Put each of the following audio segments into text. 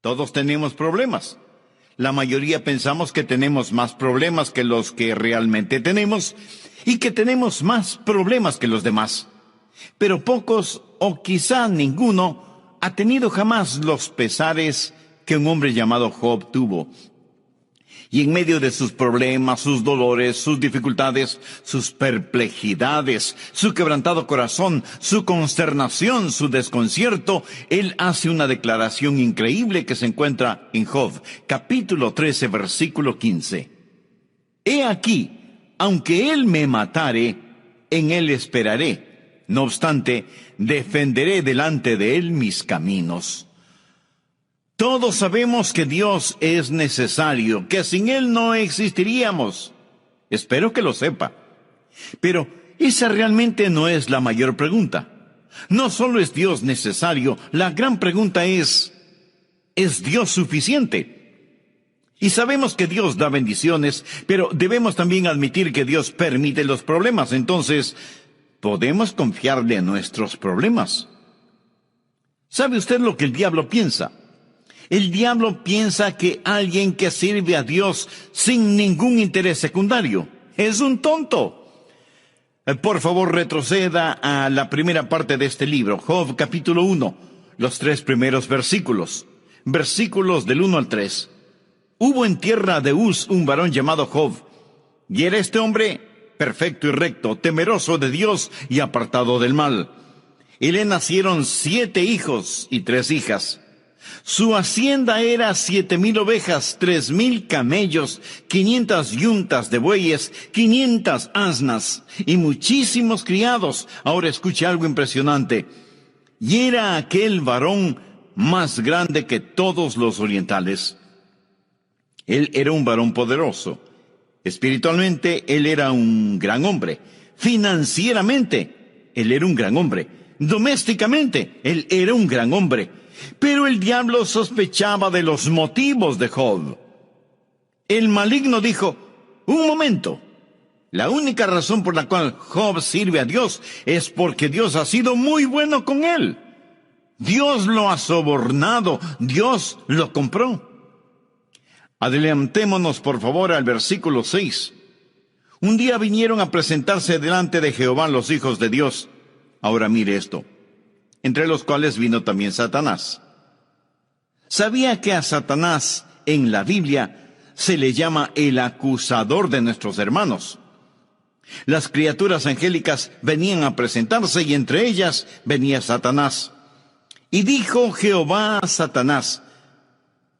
Todos tenemos problemas. La mayoría pensamos que tenemos más problemas que los que realmente tenemos y que tenemos más problemas que los demás. Pero pocos, o quizá ninguno, ha tenido jamás los pesares que un hombre llamado Job tuvo. Y en medio de sus problemas, sus dolores, sus dificultades, sus perplejidades, su quebrantado corazón, su consternación, su desconcierto, él hace una declaración increíble que se encuentra en Job, capítulo 13, versículo 15. He aquí, aunque él me matare, en él esperaré. No obstante, defenderé delante de él mis caminos. Todos sabemos que Dios es necesario, que sin Él no existiríamos. Espero que lo sepa. Pero esa realmente no es la mayor pregunta. No solo es Dios necesario, la gran pregunta ¿es Dios suficiente? Y sabemos que Dios da bendiciones, pero debemos también admitir que Dios permite los problemas. Entonces, ¿podemos confiarle en nuestros problemas? ¿Sabe usted lo que el diablo piensa? El diablo piensa que alguien que sirve a Dios sin ningún interés secundario es un tonto. Por favor, retroceda a la primera parte de este libro, Job capítulo 1, los 3 primeros versículos. Versículos del 1 al 3. Hubo en tierra de Uz un varón llamado Job, y era este hombre perfecto y recto, temeroso de Dios y apartado del mal. Y le nacieron 7 hijos y 3 hijas. Su hacienda era 7,000 ovejas, 3,000 camellos, 500 yuntas de bueyes, 500 asnas y muchísimos criados. Ahora escuche algo impresionante. Y era aquel varón más grande que todos los orientales. Él era un varón poderoso. Espiritualmente, él era un gran hombre. Financieramente, él era un gran hombre. Domésticamente, él era un gran hombre. Pero el diablo sospechaba de los motivos de Job. El maligno dijo, un momento, la única razón por la cual Job sirve a Dios es porque Dios ha sido muy bueno con él. Dios lo ha sobornado, Dios lo compró. Adelantémonos por favor al versículo 6. Un día vinieron a presentarse delante de Jehová los hijos de Dios. Ahora mire esto. Entre los cuales vino también Satanás. ¿Sabía que a Satanás en la Biblia se le llama el acusador de nuestros hermanos? Las criaturas angélicas venían a presentarse y entre ellas venía Satanás. Y dijo Jehová a Satanás,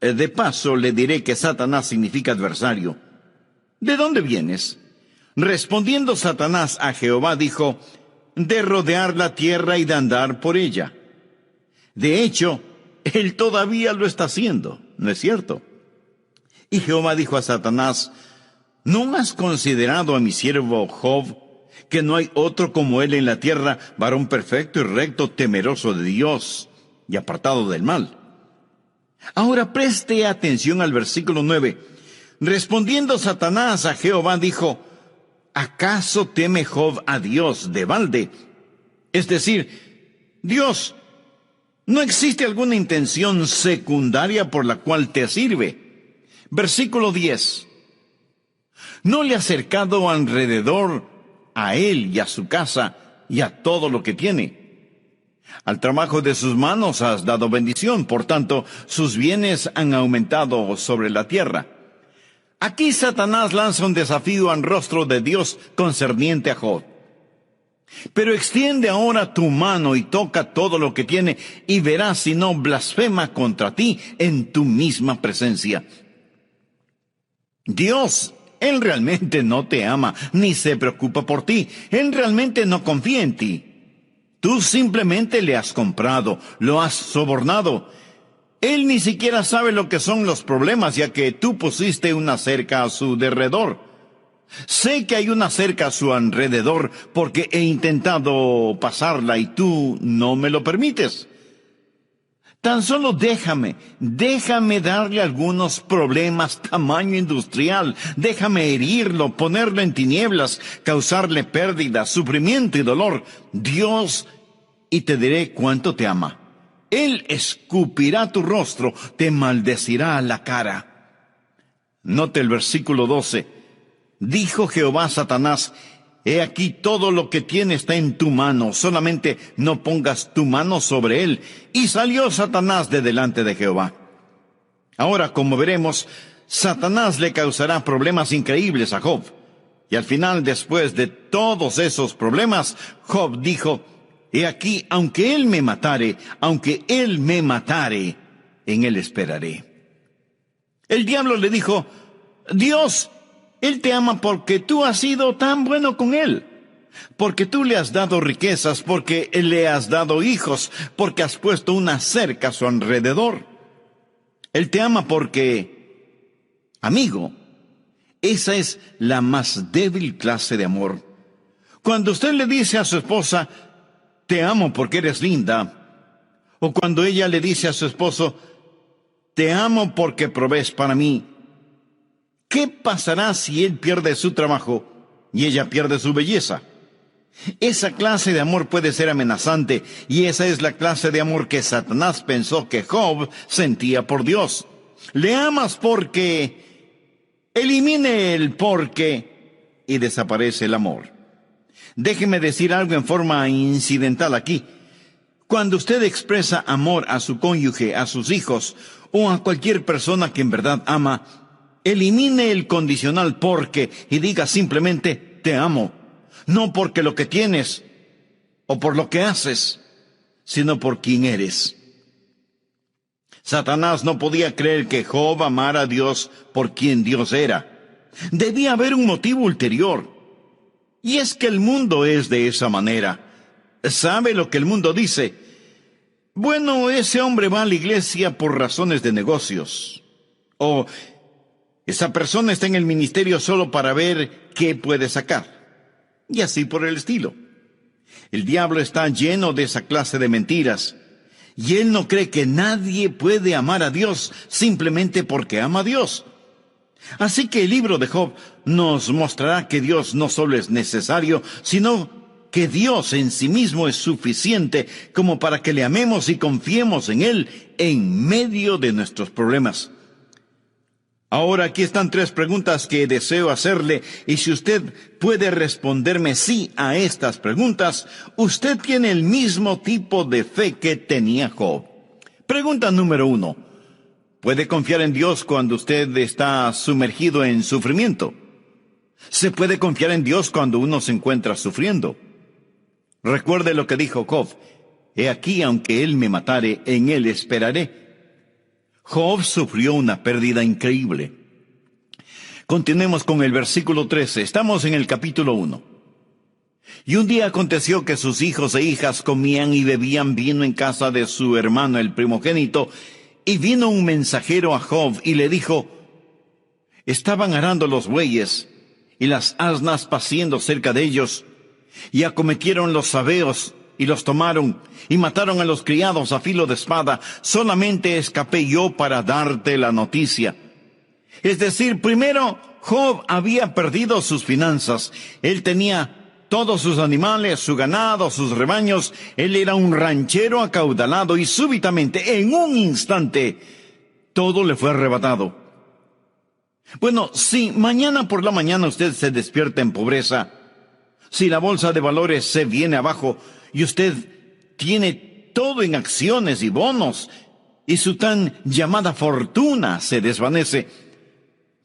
de paso le diré que Satanás significa adversario. ¿De dónde vienes? Respondiendo Satanás a Jehová dijo, de rodear la tierra y de andar por ella. De hecho, él todavía lo está haciendo, ¿no es cierto? Y Jehová dijo a Satanás, ¿no has considerado a mi siervo Job, que no hay otro como él en la tierra, varón perfecto y recto, temeroso de Dios y apartado del mal? Ahora preste atención al versículo 9. Respondiendo Satanás a Jehová dijo, ¿acaso teme Job a Dios de balde? Es decir, Dios, ¿no existe alguna intención secundaria por la cual te sirve? Versículo 10. ¿No le has cercado alrededor a él y a su casa y a todo lo que tiene? Al trabajo de sus manos has dado bendición, por tanto, sus bienes han aumentado sobre la tierra. Aquí Satanás lanza un desafío al rostro de Dios concerniente a Job. Pero extiende ahora tu mano y toca todo lo que tiene y verás si no blasfema contra ti en tu misma presencia. Dios, Él realmente no te ama ni se preocupa por ti. Él realmente no confía en ti. Tú simplemente le has comprado, lo has sobornado. Él ni siquiera sabe lo que son los problemas, ya que tú pusiste una cerca a su derredor. Sé que hay una cerca a su alrededor porque he intentado pasarla y tú no me lo permites. Tan solo déjame darle algunos problemas tamaño industrial. Déjame herirlo, ponerlo en tinieblas, causarle pérdida, sufrimiento y dolor. Dios, y te diré cuánto te ama. Él escupirá tu rostro, te maldecirá la cara. Note el versículo 12. Dijo Jehová a Satanás: he aquí todo lo que tiene está en tu mano, solamente no pongas tu mano sobre él. Y salió Satanás de delante de Jehová. Ahora, como veremos, Satanás le causará problemas increíbles a Job. Y al final, después de todos esos problemas, Job dijo: he aquí, aunque él me matare, en él esperaré. El diablo le dijo: Dios, él te ama porque tú has sido tan bueno con él, porque tú le has dado riquezas, porque le has dado hijos, porque has puesto una cerca a su alrededor. Él te ama porque, amigo, esa es la más débil clase de amor. Cuando usted le dice a su esposa: te amo porque eres linda, o cuando ella le dice a su esposo: te amo porque provees para mí, ¿qué pasará si él pierde su trabajo y ella pierde su belleza? Esa clase de amor puede ser amenazante, y esa es la clase de amor que Satanás pensó que Job sentía por Dios. Le amas porque... elimine el porque y desaparece el amor. Déjeme decir algo en forma incidental aquí. Cuando usted expresa amor a su cónyuge, a sus hijos o a cualquier persona que en verdad ama, elimine el condicional porque y diga simplemente: te amo. No porque lo que tienes o por lo que haces, sino por quien eres. Satanás no podía creer que Job amara a Dios por quien Dios era. Debía haber un motivo ulterior. Y es que el mundo es de esa manera. ¿Sabe lo que el mundo dice? Bueno, ese hombre va a la iglesia por razones de negocios. O esa persona está en el ministerio solo para ver qué puede sacar. Y así por el estilo. El diablo está lleno de esa clase de mentiras. Y él no cree que nadie puede amar a Dios simplemente porque ama a Dios. Así que el libro de Job nos mostrará que Dios no solo es necesario, sino que Dios en sí mismo es suficiente como para que le amemos y confiemos en Él en medio de nuestros problemas. Ahora aquí están 3 preguntas que deseo hacerle, y si usted puede responderme sí a estas preguntas, usted tiene el mismo tipo de fe que tenía Job. Pregunta número 1. ¿Puede confiar en Dios cuando usted está sumergido en sufrimiento? ¿Se puede confiar en Dios cuando uno se encuentra sufriendo? Recuerde lo que dijo Job: he aquí, aunque él me matare, en él esperaré. Job sufrió una pérdida increíble. Continuemos con el versículo 13. Estamos en el capítulo 1. Y un día aconteció que sus hijos e hijas comían y bebían vino en casa de su hermano el primogénito, y vino un mensajero a Job y le dijo: estaban arando los bueyes y las asnas paciendo cerca de ellos, y acometieron los sabeos y los tomaron, y mataron a los criados a filo de espada. Solamente escapé yo para darte la noticia. Es decir, primero, Job había perdido sus finanzas. Él tenía todos sus animales, su ganado, sus rebaños. Él era un ranchero acaudalado, y súbitamente, en un instante, todo le fue arrebatado. Bueno, si mañana por la mañana usted se despierta en pobreza, si la bolsa de valores se viene abajo y usted tiene todo en acciones y bonos, y su tan llamada fortuna se desvanece,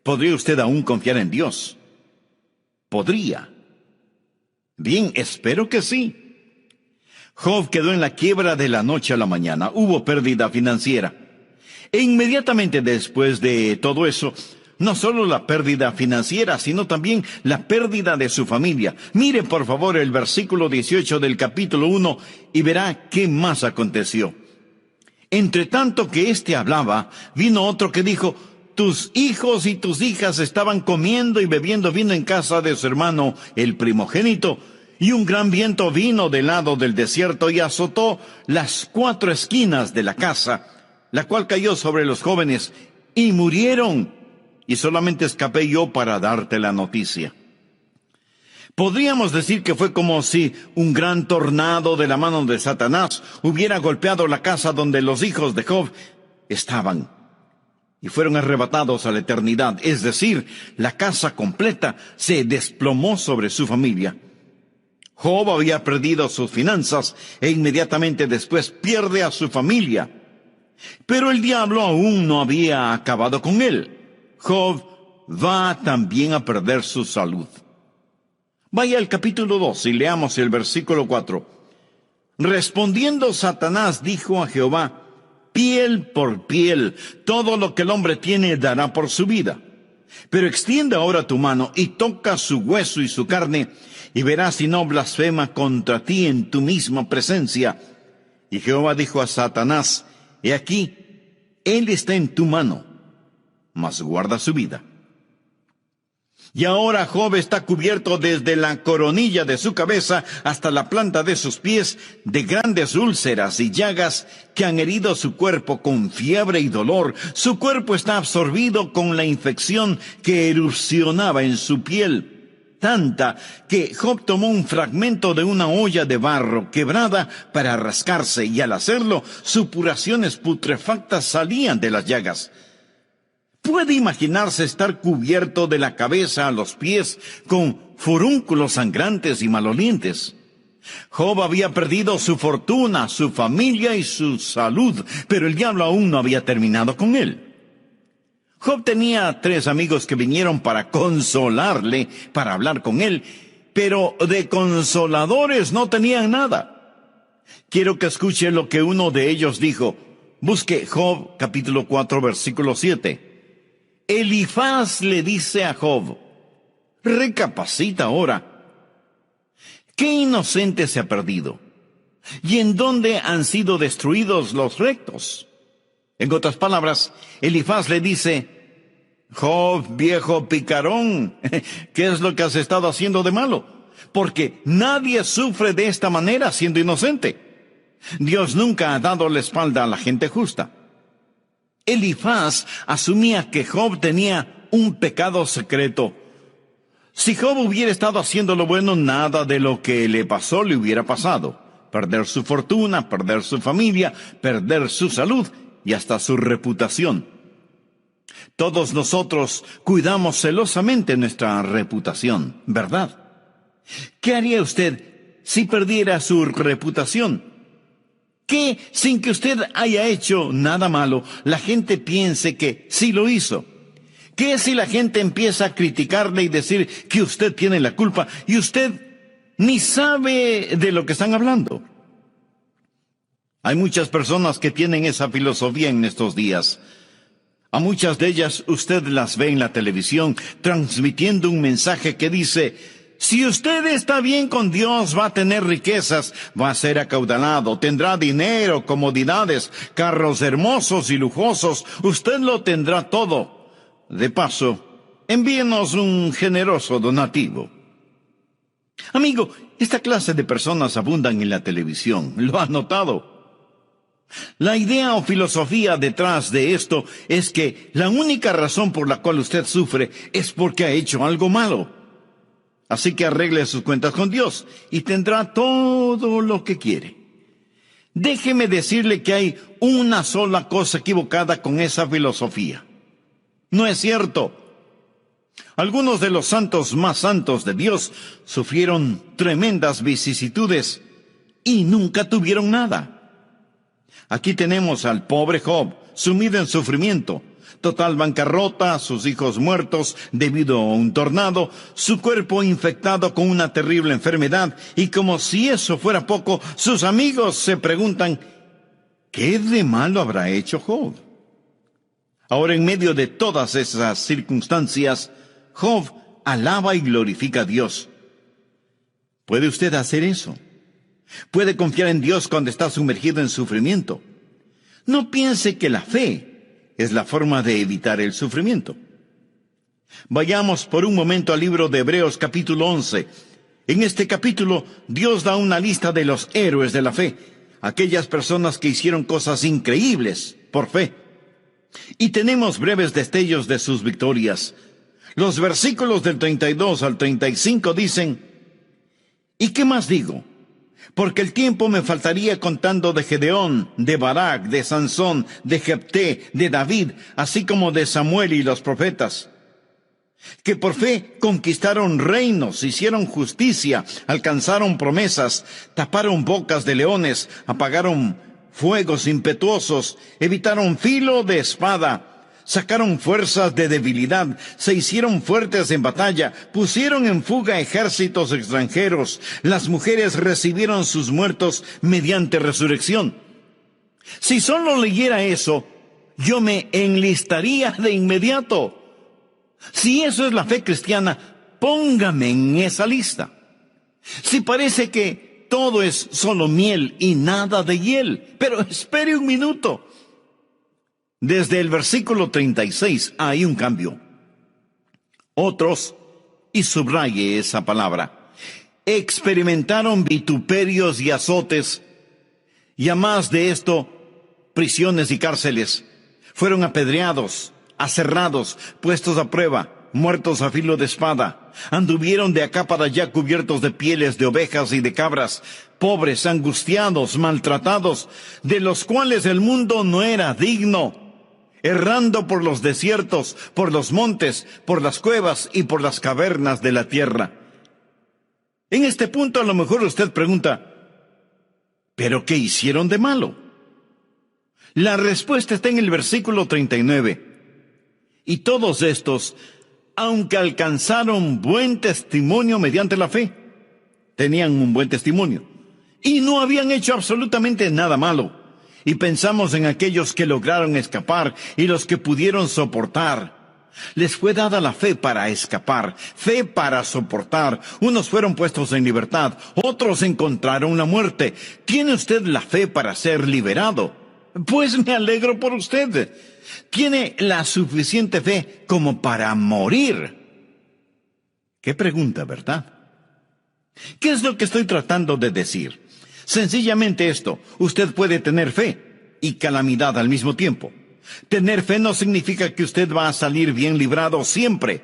¿podría usted aún confiar en Dios? ¿Podría? Bien, espero que sí. Job quedó en la quiebra de la noche a la mañana. Hubo pérdida financiera. E inmediatamente después de todo eso, no solo la pérdida financiera, sino también la pérdida de su familia. Mire por favor el versículo 18 del capítulo 1 y verá qué más aconteció. Entre tanto que éste hablaba, vino otro que dijo: tus hijos y tus hijas estaban comiendo y bebiendo vino en casa de su hermano el primogénito, y un gran viento vino del lado del desierto y azotó las 4 esquinas de la casa, la cual cayó sobre los jóvenes y murieron. Y solamente escapé yo para darte la noticia. Podríamos decir que fue como si un gran tornado de la mano de Satanás hubiera golpeado la casa donde los hijos de Job estaban y fueron arrebatados a la eternidad. Es decir, la casa completa se desplomó sobre su familia. Job había perdido sus finanzas e inmediatamente después pierde a su familia. Pero el diablo aún no había acabado con él. Job va también a perder su salud. Vaya al capítulo 2 y leamos el versículo 4. Respondiendo Satanás dijo a Jehová: piel por piel, todo lo que el hombre tiene dará por su vida. Pero extiende ahora tu mano y toca su hueso y su carne, y verás si no blasfema contra ti en tu misma presencia. Y Jehová dijo a Satanás: he aquí, él está en tu mano, mas guarda su vida. Y ahora Job está cubierto desde la coronilla de su cabeza hasta la planta de sus pies de grandes úlceras y llagas que han herido su cuerpo con fiebre y dolor. Su cuerpo está absorbido con la infección que erupcionaba en su piel, tanta que Job tomó un fragmento de una olla de barro quebrada para rascarse, y al hacerlo, supuraciones putrefactas salían de las llagas. ¿Puede imaginarse estar cubierto de la cabeza a los pies con furúnculos sangrantes y malolientes? Job había perdido su fortuna, su familia y su salud, pero el diablo aún no había terminado con él. Job tenía 3 amigos que vinieron para consolarle, para hablar con él, pero de consoladores no tenían nada. Quiero que escuche lo que uno de ellos dijo. Busque Job capítulo 4 versículo 7. Elifaz le dice a Job: recapacita ahora. ¿Qué inocente se ha perdido? ¿Y en dónde han sido destruidos los rectos? En otras palabras, Elifaz le dice: Job, viejo picarón, ¿qué es lo que has estado haciendo de malo? Porque nadie sufre de esta manera siendo inocente. Dios nunca ha dado la espalda a la gente justa. Elifaz asumía que Job tenía un pecado secreto. Si Job hubiera estado haciendo lo bueno, nada de lo que le pasó le hubiera pasado. Perder su fortuna, perder su familia, perder su salud y hasta su reputación. Todos nosotros cuidamos celosamente nuestra reputación, ¿verdad? ¿Qué haría usted si perdiera su reputación? ¿Qué, sin que usted haya hecho nada malo, la gente piense que sí lo hizo? ¿Qué si la gente empieza a criticarle y decir que usted tiene la culpa y usted ni sabe de lo que están hablando? Hay muchas personas que tienen esa filosofía en estos días. A muchas de ellas usted las ve en la televisión transmitiendo un mensaje que dice: si usted está bien con Dios, va a tener riquezas, va a ser acaudalado, tendrá dinero, comodidades, carros hermosos y lujosos, usted lo tendrá todo. De paso, envíenos un generoso donativo. Amigo, esta clase de personas abundan en la televisión, ¿lo ha notado? La idea o filosofía detrás de esto es que la única razón por la cual usted sufre es porque ha hecho algo malo. Así que arregle sus cuentas con Dios y tendrá todo lo que quiere. Déjeme decirle que hay una sola cosa equivocada con esa filosofía. No es cierto. Algunos de los santos más santos de Dios sufrieron tremendas vicisitudes y nunca tuvieron nada. Aquí tenemos al pobre Job, sumido en sufrimiento, total bancarrota, sus hijos muertos debido a un tornado, su cuerpo infectado con una terrible enfermedad, y como si eso fuera poco, sus amigos se preguntan: ¿qué de malo habrá hecho Job? Ahora, en medio de todas esas circunstancias, Job alaba y glorifica a Dios. ¿Puede usted hacer eso? ¿Puede confiar en Dios cuando está sumergido en sufrimiento? No piense que la fe es la forma de evitar el sufrimiento. Vayamos por un momento al libro de Hebreos capítulo 11. En este capítulo, Dios da una lista de los héroes de la fe, aquellas personas que hicieron cosas increíbles por fe. Y tenemos breves destellos de sus victorias. Los versículos del 32 al 35 dicen: ¿Y qué más digo? Porque el tiempo me faltaría contando de Gedeón, de Barak, de Sansón, de Jefté, de David, así como de Samuel y los profetas, que por fe conquistaron reinos, hicieron justicia, alcanzaron promesas, taparon bocas de leones, apagaron fuegos impetuosos, evitaron filo de espada, sacaron fuerzas de debilidad, se hicieron fuertes en batalla, pusieron en fuga ejércitos extranjeros, las mujeres recibieron sus muertos mediante resurrección. Si solo leyera eso, yo me enlistaría de inmediato. Si eso es la fe cristiana, póngame en esa lista. Si parece que todo es solo miel y nada de hiel, pero espere un minuto. Desde el versículo 36 hay un cambio. Otros, y subraye esa palabra, experimentaron vituperios y azotes, y a más de esto, prisiones y cárceles. Fueron apedreados, aserrados, puestos a prueba, muertos a filo de espada. Anduvieron de acá para allá cubiertos de pieles de ovejas y de cabras, pobres, angustiados, maltratados, de los cuales el mundo no era digno, errando por los desiertos, por los montes, por las cuevas y por las cavernas de la tierra. En este punto a lo mejor usted pregunta, ¿pero qué hicieron de malo? La respuesta está en el versículo 39. Y todos estos, aunque alcanzaron buen testimonio mediante la fe, tenían un buen testimonio, y no habían hecho absolutamente nada malo. Y pensamos en aquellos que lograron escapar y los que pudieron soportar. Les fue dada la fe para escapar, fe para soportar. Unos fueron puestos en libertad, otros encontraron la muerte. ¿Tiene usted la fe para ser liberado? Pues me alegro por usted. Tiene la suficiente fe como para morir. Qué pregunta, ¿verdad? ¿Qué es lo que estoy tratando de decir? Sencillamente esto: usted puede tener fe y calamidad al mismo tiempo. Tener fe no significa que usted va a salir bien librado siempre.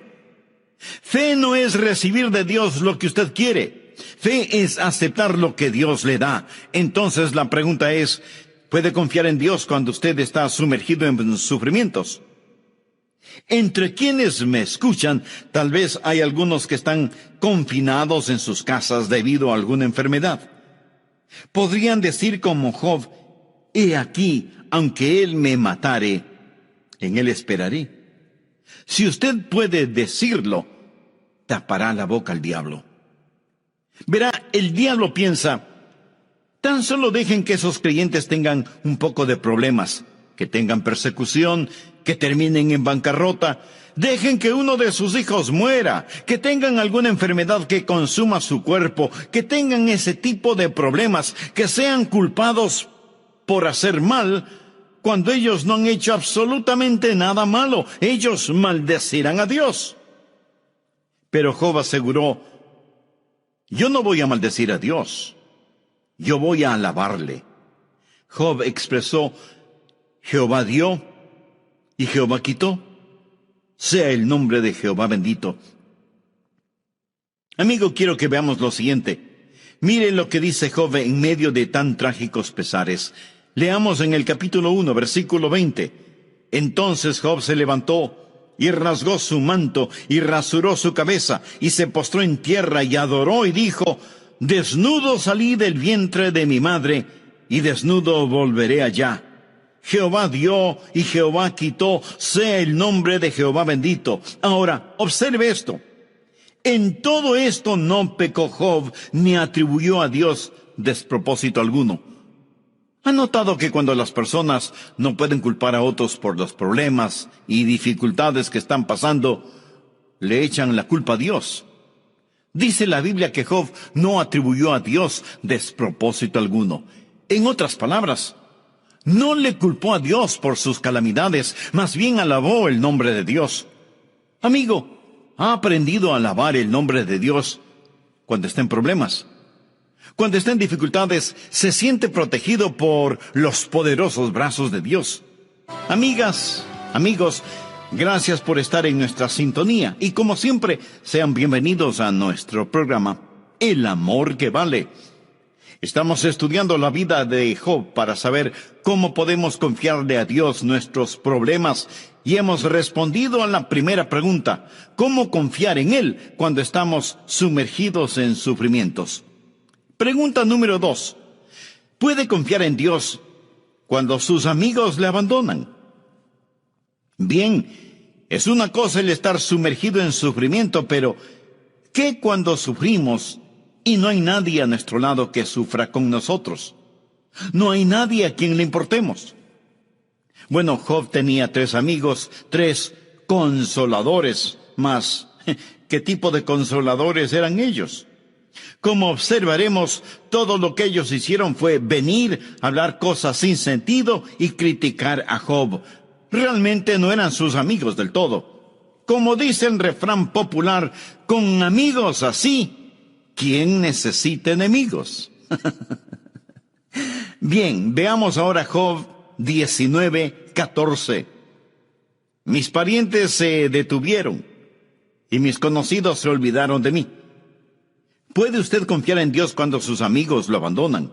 Fe no es recibir de Dios lo que usted quiere. Fe es aceptar lo que Dios le da. Entonces la pregunta es, ¿puede confiar en Dios cuando usted está sumergido en sufrimientos? Entre quienes me escuchan, tal vez hay algunos que están confinados en sus casas debido a alguna enfermedad. Podrían decir como Job, he aquí, aunque él me matare, en él esperaré. Si usted puede decirlo, tapará la boca al diablo. Verá, el diablo piensa, tan solo dejen que esos creyentes tengan un poco de problemas, que tengan persecución, que terminen en bancarrota. Dejen que uno de sus hijos muera, que tengan alguna enfermedad que consuma su cuerpo, que tengan ese tipo de problemas, que sean culpados por hacer mal, cuando ellos no han hecho absolutamente nada malo. Ellos maldecirán a Dios. Pero Job aseguró, yo no voy a maldecir a Dios, yo voy a alabarle. Job expresó, Jehová dio y Jehová quitó. Sea el nombre de Jehová bendito. Amigo, quiero que veamos lo siguiente. Miren lo que dice Job en medio de tan trágicos pesares. Leamos en el capítulo 1, versículo 20. Entonces Job se levantó y rasgó su manto y rasuró su cabeza y se postró en tierra y adoró y dijo, desnudo salí del vientre de mi madre y desnudo volveré allá. Jehová dio y Jehová quitó, sea el nombre de Jehová bendito. Ahora, observe esto. En todo esto no pecó Job, ni atribuyó a Dios despropósito alguno. ¿Ha notado que cuando las personas no pueden culpar a otros por los problemas y dificultades que están pasando, le echan la culpa a Dios? Dice la Biblia que Job no atribuyó a Dios despropósito alguno. En otras palabras, no le culpó a Dios por sus calamidades, más bien alabó el nombre de Dios. Amigo, ¿ha aprendido a alabar el nombre de Dios cuando está en problemas? Cuando está en dificultades, se siente protegido por los poderosos brazos de Dios. Amigas, amigos, gracias por estar en nuestra sintonía y como siempre, sean bienvenidos a nuestro programa. el amor que vale. Estamos estudiando la vida de Job para saber cómo podemos confiarle a Dios nuestros problemas y hemos respondido a la primera pregunta: ¿cómo confiar en Él cuando estamos sumergidos en sufrimientos? Pregunta número 2. ¿Puede confiar en Dios cuando sus amigos le abandonan? Bien, es una cosa el estar sumergido en sufrimiento, pero ¿qué cuando sufrimos y no hay nadie a nuestro lado que sufra con nosotros? No hay nadie a quien le importemos. Bueno, Job tenía 3 amigos, 3 consoladores, mas ¿qué tipo de consoladores eran ellos? Como observaremos, todo lo que ellos hicieron fue venir, hablar cosas sin sentido y criticar a Job. Realmente no eran sus amigos del todo. Como dice el refrán popular, con amigos así, ¿quién necesita enemigos? Bien, veamos ahora Job 19:14. Mis parientes se detuvieron y mis conocidos se olvidaron de mí. ¿Puede usted confiar en Dios cuando sus amigos lo abandonan?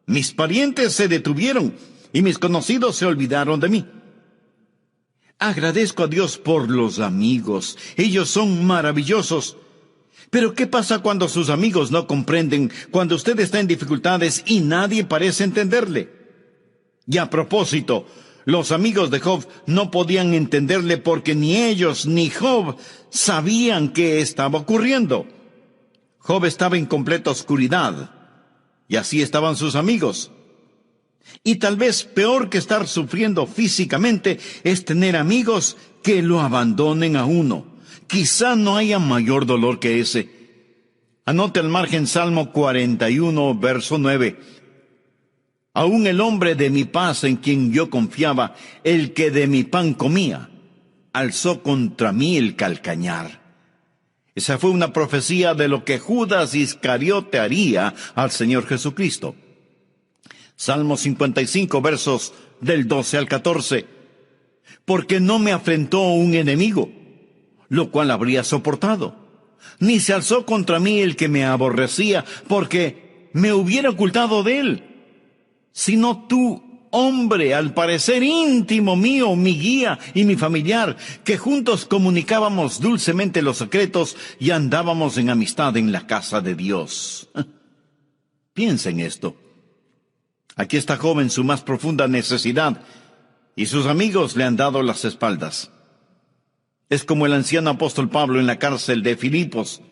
Mis parientes se detuvieron y mis conocidos se olvidaron de mí. Agradezco a Dios por los amigos. Ellos son maravillosos. Pero ¿qué pasa cuando sus amigos no comprenden, cuando usted está en dificultades y nadie parece entenderle? Y a propósito, los amigos de Job no podían entenderle porque ni ellos ni Job sabían qué estaba ocurriendo. Job estaba en completa oscuridad, y así estaban sus amigos. Y tal vez peor que estar sufriendo físicamente es tener amigos que lo abandonen a uno. Quizá no haya mayor dolor que ese. Anote al margen Salmo 41, verso 9. Aún el hombre de mi paz en quien yo confiaba, el que de mi pan comía, alzó contra mí el calcañar. Esa fue una profecía de lo que Judas Iscariote haría al Señor Jesucristo. Salmo 55, versos del 12 al 14. Porque no me afrentó un enemigo, lo cual habría soportado. Ni se alzó contra mí el que me aborrecía, porque me hubiera ocultado de él. Sino tú, hombre, al parecer íntimo mío, mi guía y mi familiar, que juntos comunicábamos dulcemente los secretos y andábamos en amistad en la casa de Dios. Piensa en esto. Aquí está Job en su más profunda necesidad, y sus amigos le han dado las espaldas. Es como el anciano apóstol Pablo en la cárcel de Filipos,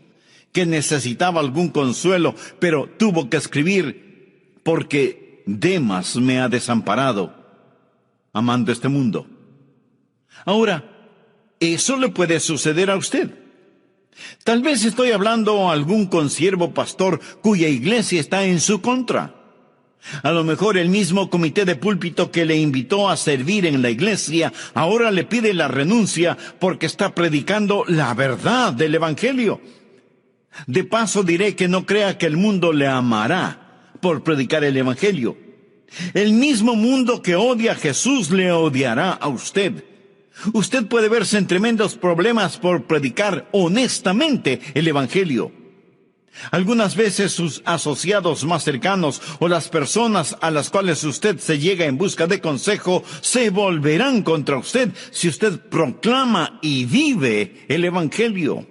que necesitaba algún consuelo, pero tuvo que escribir, porque Demas me ha desamparado, amando este mundo. Ahora, eso le puede suceder a usted. Tal vez estoy hablando a algún consiervo pastor cuya iglesia está en su contra. A lo mejor el mismo comité de púlpito que le invitó a servir en la iglesia ahora le pide la renuncia porque está predicando la verdad del Evangelio. De paso diré que no crea que el mundo le amará por predicar el Evangelio. El mismo mundo que odia a Jesús le odiará a usted. Usted puede verse en tremendos problemas por predicar honestamente el Evangelio. Algunas veces sus asociados más cercanos o las personas a las cuales usted se llega en busca de consejo se volverán contra usted si usted proclama y vive el Evangelio.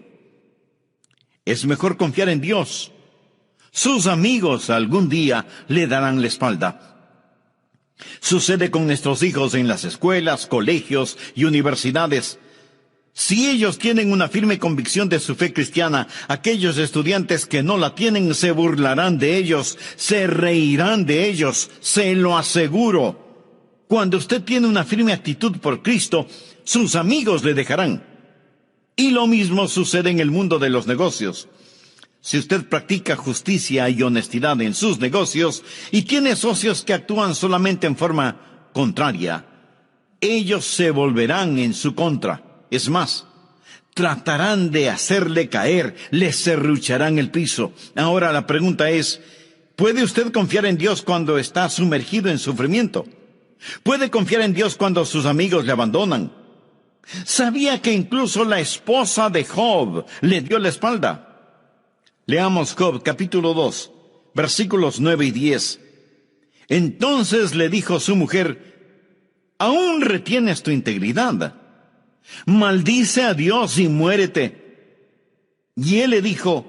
Es mejor confiar en Dios. Sus amigos algún día le darán la espalda. Sucede con nuestros hijos en las escuelas, colegios y universidades. Si ellos tienen una firme convicción de su fe cristiana, aquellos estudiantes que no la tienen se burlarán de ellos, se reirán de ellos, se lo aseguro. Cuando usted tiene una firme actitud por Cristo, sus amigos le dejarán. Y lo mismo sucede en el mundo de los negocios. Si usted practica justicia y honestidad en sus negocios y tiene socios que actúan solamente en forma contraria, ellos se volverán en su contra. Es más, tratarán de hacerle caer, le serrucharán el piso. Ahora la pregunta es, ¿puede usted confiar en Dios cuando está sumergido en sufrimiento? ¿Puede confiar en Dios cuando sus amigos le abandonan? ¿Sabía que incluso la esposa de Job le dio la espalda? Leamos Job capítulo 2, versículos 9 y 10. Entonces le dijo su mujer: ¿aún retienes tu integridad? Maldice a Dios y muérete. Y él le dijo,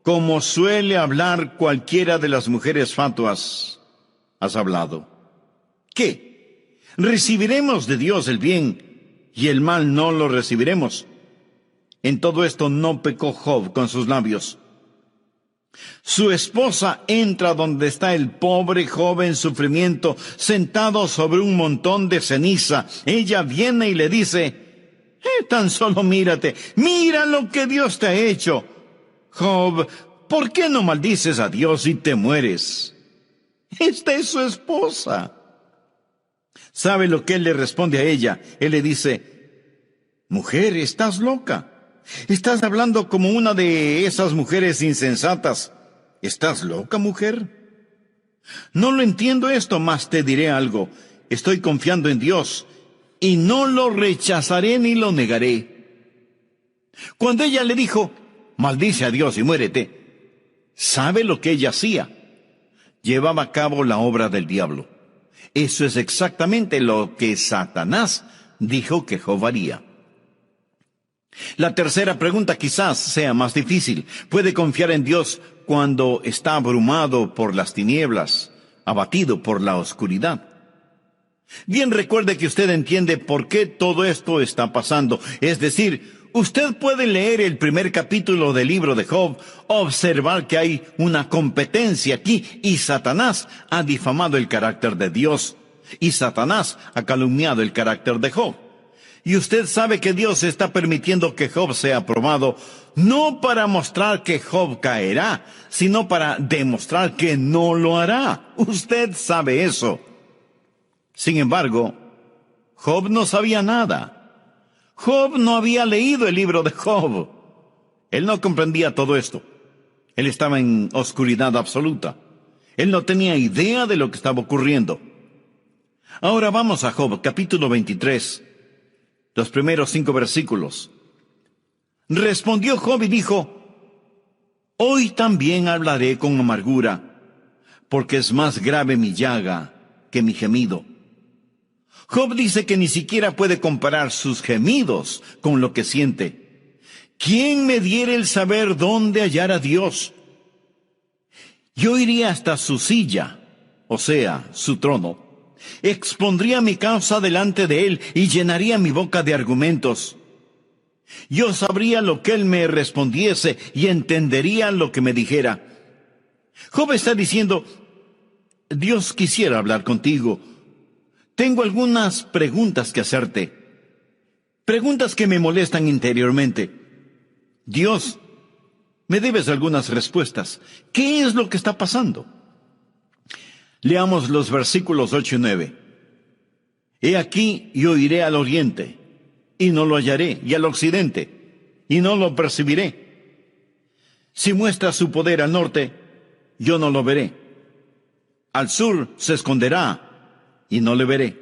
como suele hablar cualquiera de las mujeres fatuas, has hablado. ¿Qué? ¿Recibiremos de Dios el bien y el mal no lo recibiremos? En todo esto no pecó Job con sus labios. Su esposa entra donde está el pobre Job en sufrimiento, sentado sobre un montón de ceniza. Ella viene y le dice: tan solo mírate, mira lo que Dios te ha hecho. Job, ¿por qué no maldices a Dios y te mueres? Esta es su esposa. ¿Sabe lo que él le responde a ella? Él le dice: mujer, estás loca. Estás hablando como una de esas mujeres insensatas. ¿Estás loca, mujer? No lo entiendo esto, mas te diré algo. Estoy confiando en Dios y no lo rechazaré ni lo negaré. Cuando ella le dijo: maldice a Dios y muérete, ¿sabe lo que ella hacía? Llevaba a cabo la obra del diablo. Eso es exactamente lo que Satanás dijo que Job haría. La tercera pregunta quizás sea más difícil. ¿Puede confiar en Dios cuando está abrumado por las tinieblas, abatido por la oscuridad? Bien, recuerde que usted entiende por qué todo esto está pasando. Es decir, usted puede leer el primer capítulo del libro de Job, observar que hay una competencia aquí, y Satanás ha difamado el carácter de Dios, y Satanás ha calumniado el carácter de Job. Y usted sabe que Dios está permitiendo que Job sea probado, no para mostrar que Job caerá, sino para demostrar que no lo hará. Usted sabe eso. Sin embargo, Job no sabía nada. Job no había leído el libro de Job. Él no comprendía todo esto. Él estaba en oscuridad absoluta. Él no tenía idea de lo que estaba ocurriendo. Ahora vamos a Job, capítulo 23. Los primeros 5 versículos. Respondió Job y dijo: hoy también hablaré con amargura, porque es más grave mi llaga que mi gemido. Job dice que ni siquiera puede comparar sus gemidos con lo que siente. ¿Quién me diera el saber dónde hallar a Dios? Yo iría hasta su silla, o sea, su trono. Expondría mi causa delante de él y llenaría mi boca de argumentos. Yo sabría lo que él me respondiese y entendería lo que me dijera. Job está diciendo: Dios quisiera hablar contigo. Tengo algunas preguntas que hacerte. Preguntas que me molestan interiormente. Dios, me debes algunas respuestas. ¿Qué es lo que está pasando? Leamos los versículos 8 y 9. He aquí yo iré al oriente, y no lo hallaré, y al occidente, y no lo percibiré. Si muestra su poder al norte, yo no lo veré. Al sur se esconderá, y no le veré.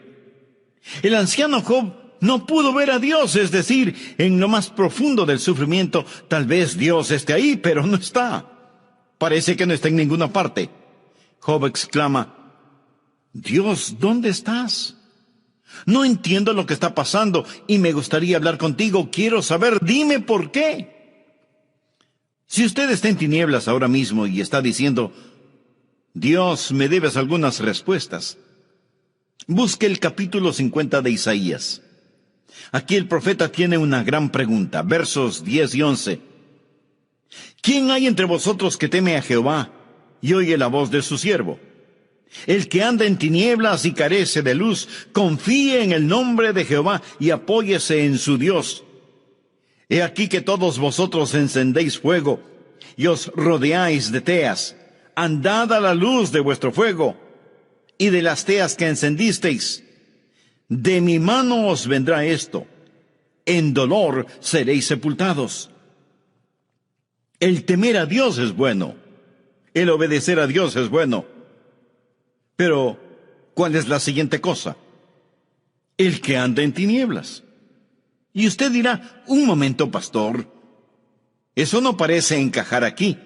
El anciano Job no pudo ver a Dios, es decir, en lo más profundo del sufrimiento, tal vez Dios esté ahí, pero no está. Parece que no está en ninguna parte. Job exclama: Dios, ¿dónde estás? No entiendo lo que está pasando y me gustaría hablar contigo. Quiero saber, dime por qué. Si usted está en tinieblas ahora mismo y está diciendo: Dios, me debes algunas respuestas, busque el capítulo 50 de Isaías. Aquí el profeta tiene una gran pregunta, versos 10 y 11. ¿Quién hay entre vosotros que teme a Jehová y oye la voz de su siervo? El que anda en tinieblas y carece de luz, confíe en el nombre de Jehová y apóyese en su Dios. He aquí que todos vosotros encendéis fuego y os rodeáis de teas. Andad a la luz de vuestro fuego y de las teas que encendisteis. De mi mano os vendrá esto. En dolor seréis sepultados. El temer a Dios es bueno. El obedecer a Dios es bueno. Pero, ¿cuál es la siguiente cosa? El que anda en tinieblas. Y usted dirá: un momento, pastor, eso no parece encajar aquí.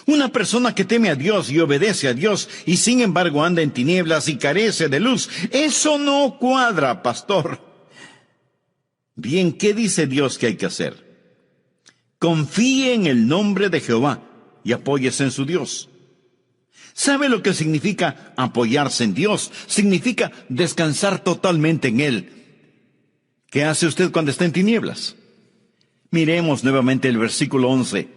Una persona que teme a Dios y obedece a Dios y sin embargo anda en tinieblas y carece de luz, eso no cuadra, pastor. Bien, ¿qué dice Dios que hay que hacer? Confíe en el nombre de Jehová y apóyese en su Dios. ¿Sabe lo que significa apoyarse en Dios? Significa descansar totalmente en Él. ¿Qué hace usted cuando está en tinieblas? Miremos nuevamente el versículo 11.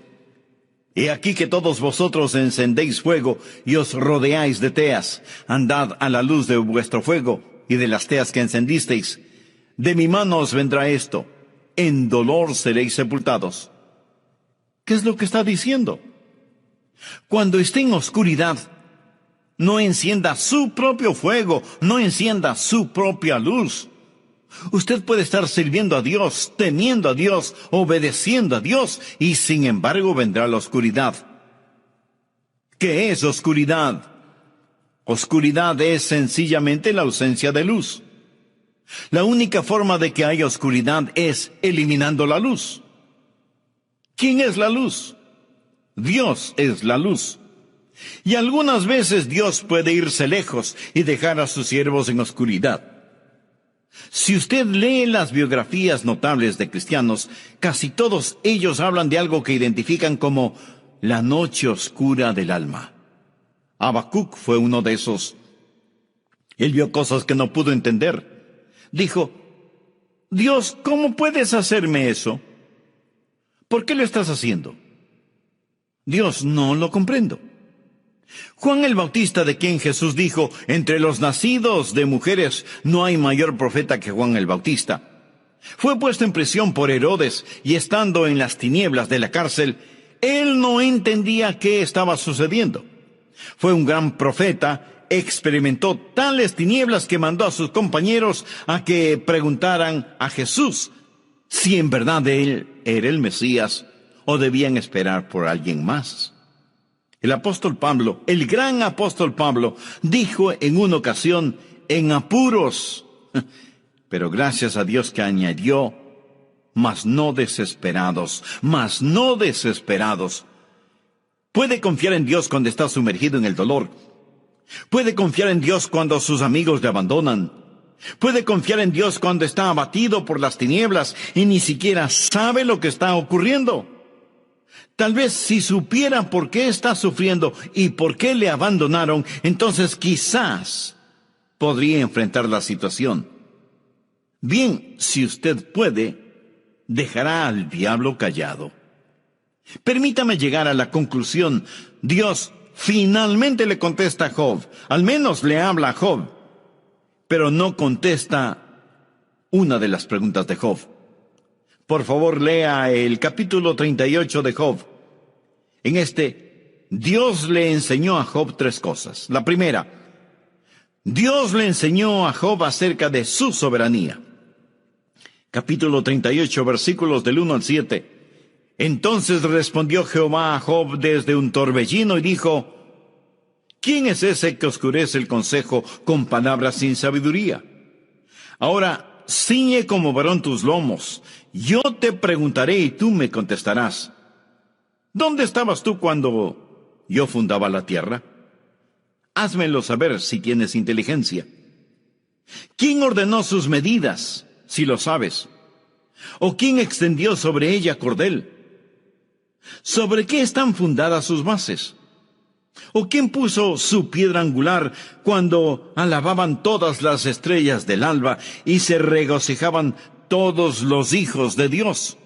He aquí que todos vosotros encendéis fuego y os rodeáis de teas. Andad a la luz de vuestro fuego y de las teas que encendisteis. De mi mano os vendrá esto. En dolor seréis sepultados. ¿Qué es lo que está diciendo? Cuando esté en oscuridad, no encienda su propio fuego, no encienda su propia luz. Usted puede estar sirviendo a Dios, temiendo a Dios, obedeciendo a Dios, y sin embargo vendrá la oscuridad. ¿Qué es oscuridad? Oscuridad es sencillamente la ausencia de luz. La única forma de que haya oscuridad es eliminando la luz. ¿Quién es la luz? Dios es la luz. Y algunas veces Dios puede irse lejos y dejar a sus siervos en oscuridad. Si usted lee las biografías notables de cristianos, casi todos ellos hablan de algo que identifican como la noche oscura del alma. Habacuc fue uno de esos. Él vio cosas que no pudo entender. Dijo, Dios, ¿cómo puedes hacerme eso? ¿Por qué lo estás haciendo? Dios, no lo comprendo. Juan el Bautista, de quien Jesús dijo, entre los nacidos de mujeres no hay mayor profeta que Juan el Bautista, fue puesto en prisión por Herodes y estando en las tinieblas de la cárcel, él no entendía qué estaba sucediendo. Fue un gran profeta, experimentó tales tinieblas que mandó a sus compañeros a que preguntaran a Jesús si en verdad él era el Mesías o debían esperar por alguien más. El apóstol Pablo, el gran apóstol Pablo, dijo en una ocasión, en apuros, pero gracias a Dios que añadió, mas no desesperados, mas no desesperados. Puede confiar en Dios cuando está sumergido en el dolor. Puede confiar en Dios cuando sus amigos le abandonan. Puede confiar en Dios cuando está abatido por las tinieblas y ni siquiera sabe lo que está ocurriendo. Tal vez si supiera por qué está sufriendo y por qué le abandonaron, entonces quizás podría enfrentar la situación. Bien, si usted puede, dejará al diablo callado. Permítame llegar a la conclusión. Dios finalmente le contesta a Job, al menos le habla a Job, pero no contesta una de las preguntas de Job. Por favor, lea el capítulo 38 de Job. En Dios le enseñó a Job 3 cosas. La primera, Dios le enseñó a Job acerca de su soberanía. Capítulo 38, versículos del 1 al 7. Entonces respondió Jehová a Job desde un torbellino y dijo, ¿quién es ese que oscurece el consejo con palabras sin sabiduría? Ahora, ciñe como varón tus lomos. Yo te preguntaré y tú me contestarás. ¿Dónde estabas tú cuando yo fundaba la tierra? Házmelo saber si tienes inteligencia. ¿Quién ordenó sus medidas, si lo sabes? ¿O quién extendió sobre ella cordel? ¿Sobre qué están fundadas sus bases? ¿O quién puso su piedra angular cuando alababan todas las estrellas del alba y se regocijaban todos los hijos de Dios?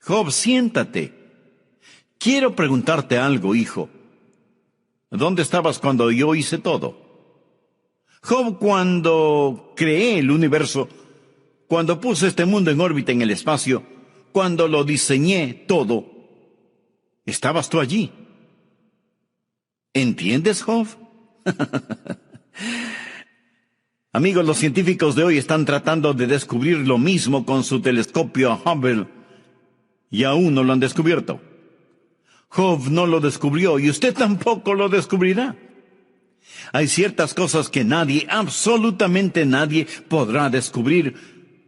Job, siéntate. Quiero preguntarte algo, hijo. ¿Dónde estabas cuando yo hice todo? Job, cuando creé el universo, cuando puse este mundo en órbita en el espacio, cuando lo diseñé todo, ¿estabas tú allí? ¿Entiendes, Job? Amigos, los científicos de hoy están tratando de descubrir lo mismo con su telescopio Hubble y aún no lo han descubierto. Job no lo descubrió y usted tampoco lo descubrirá. Hay ciertas cosas que nadie, absolutamente nadie, podrá descubrir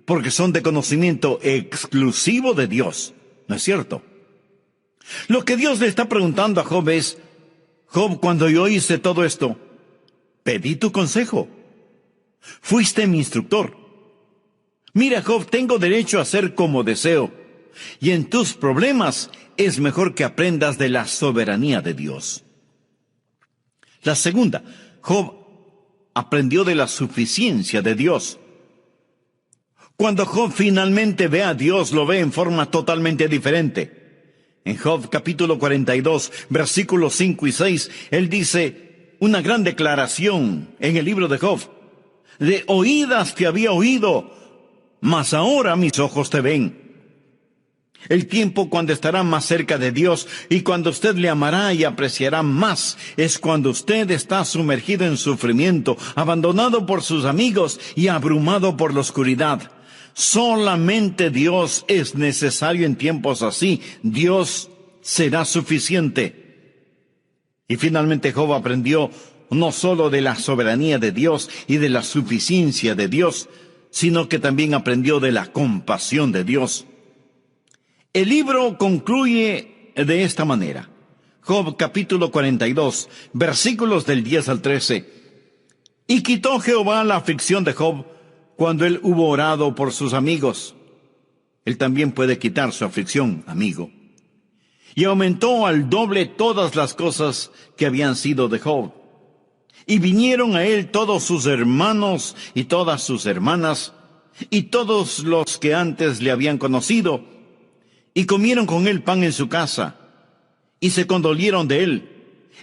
porque son de conocimiento exclusivo de Dios. ¿No es cierto? Lo que Dios le está preguntando a Job es: Job, cuando yo hice todo esto, pedí tu consejo. Fuiste mi instructor. Mira, Job, tengo derecho a hacer como deseo. Y en tus problemas es mejor que aprendas de la soberanía de Dios. La segunda, Job aprendió de la suficiencia de Dios. Cuando Job finalmente ve a Dios, lo ve en forma totalmente diferente. En Job capítulo 42, versículos 5 y 6, él dice una gran declaración en el libro de Job: de oídas te había oído, mas ahora mis ojos te ven. El tiempo cuando estará más cerca de Dios y cuando usted le amará y apreciará más es cuando usted está sumergido en sufrimiento, abandonado por sus amigos y abrumado por la oscuridad. Solamente Dios es necesario en tiempos así. Dios será suficiente. Y finalmente Job aprendió no solo de la soberanía de Dios y de la suficiencia de Dios, sino que también aprendió de la compasión de Dios. El libro concluye de esta manera. Job capítulo 42, versículos del 10 al 13. Y quitó Jehová la aflicción de Job cuando él hubo orado por sus amigos. Él también puede quitar su aflicción, amigo. Y aumentó al doble todas las cosas que habían sido de Job. Y vinieron a él todos sus hermanos y todas sus hermanas, y todos los que antes le habían conocido, y comieron con él pan en su casa, y se condolieron de él,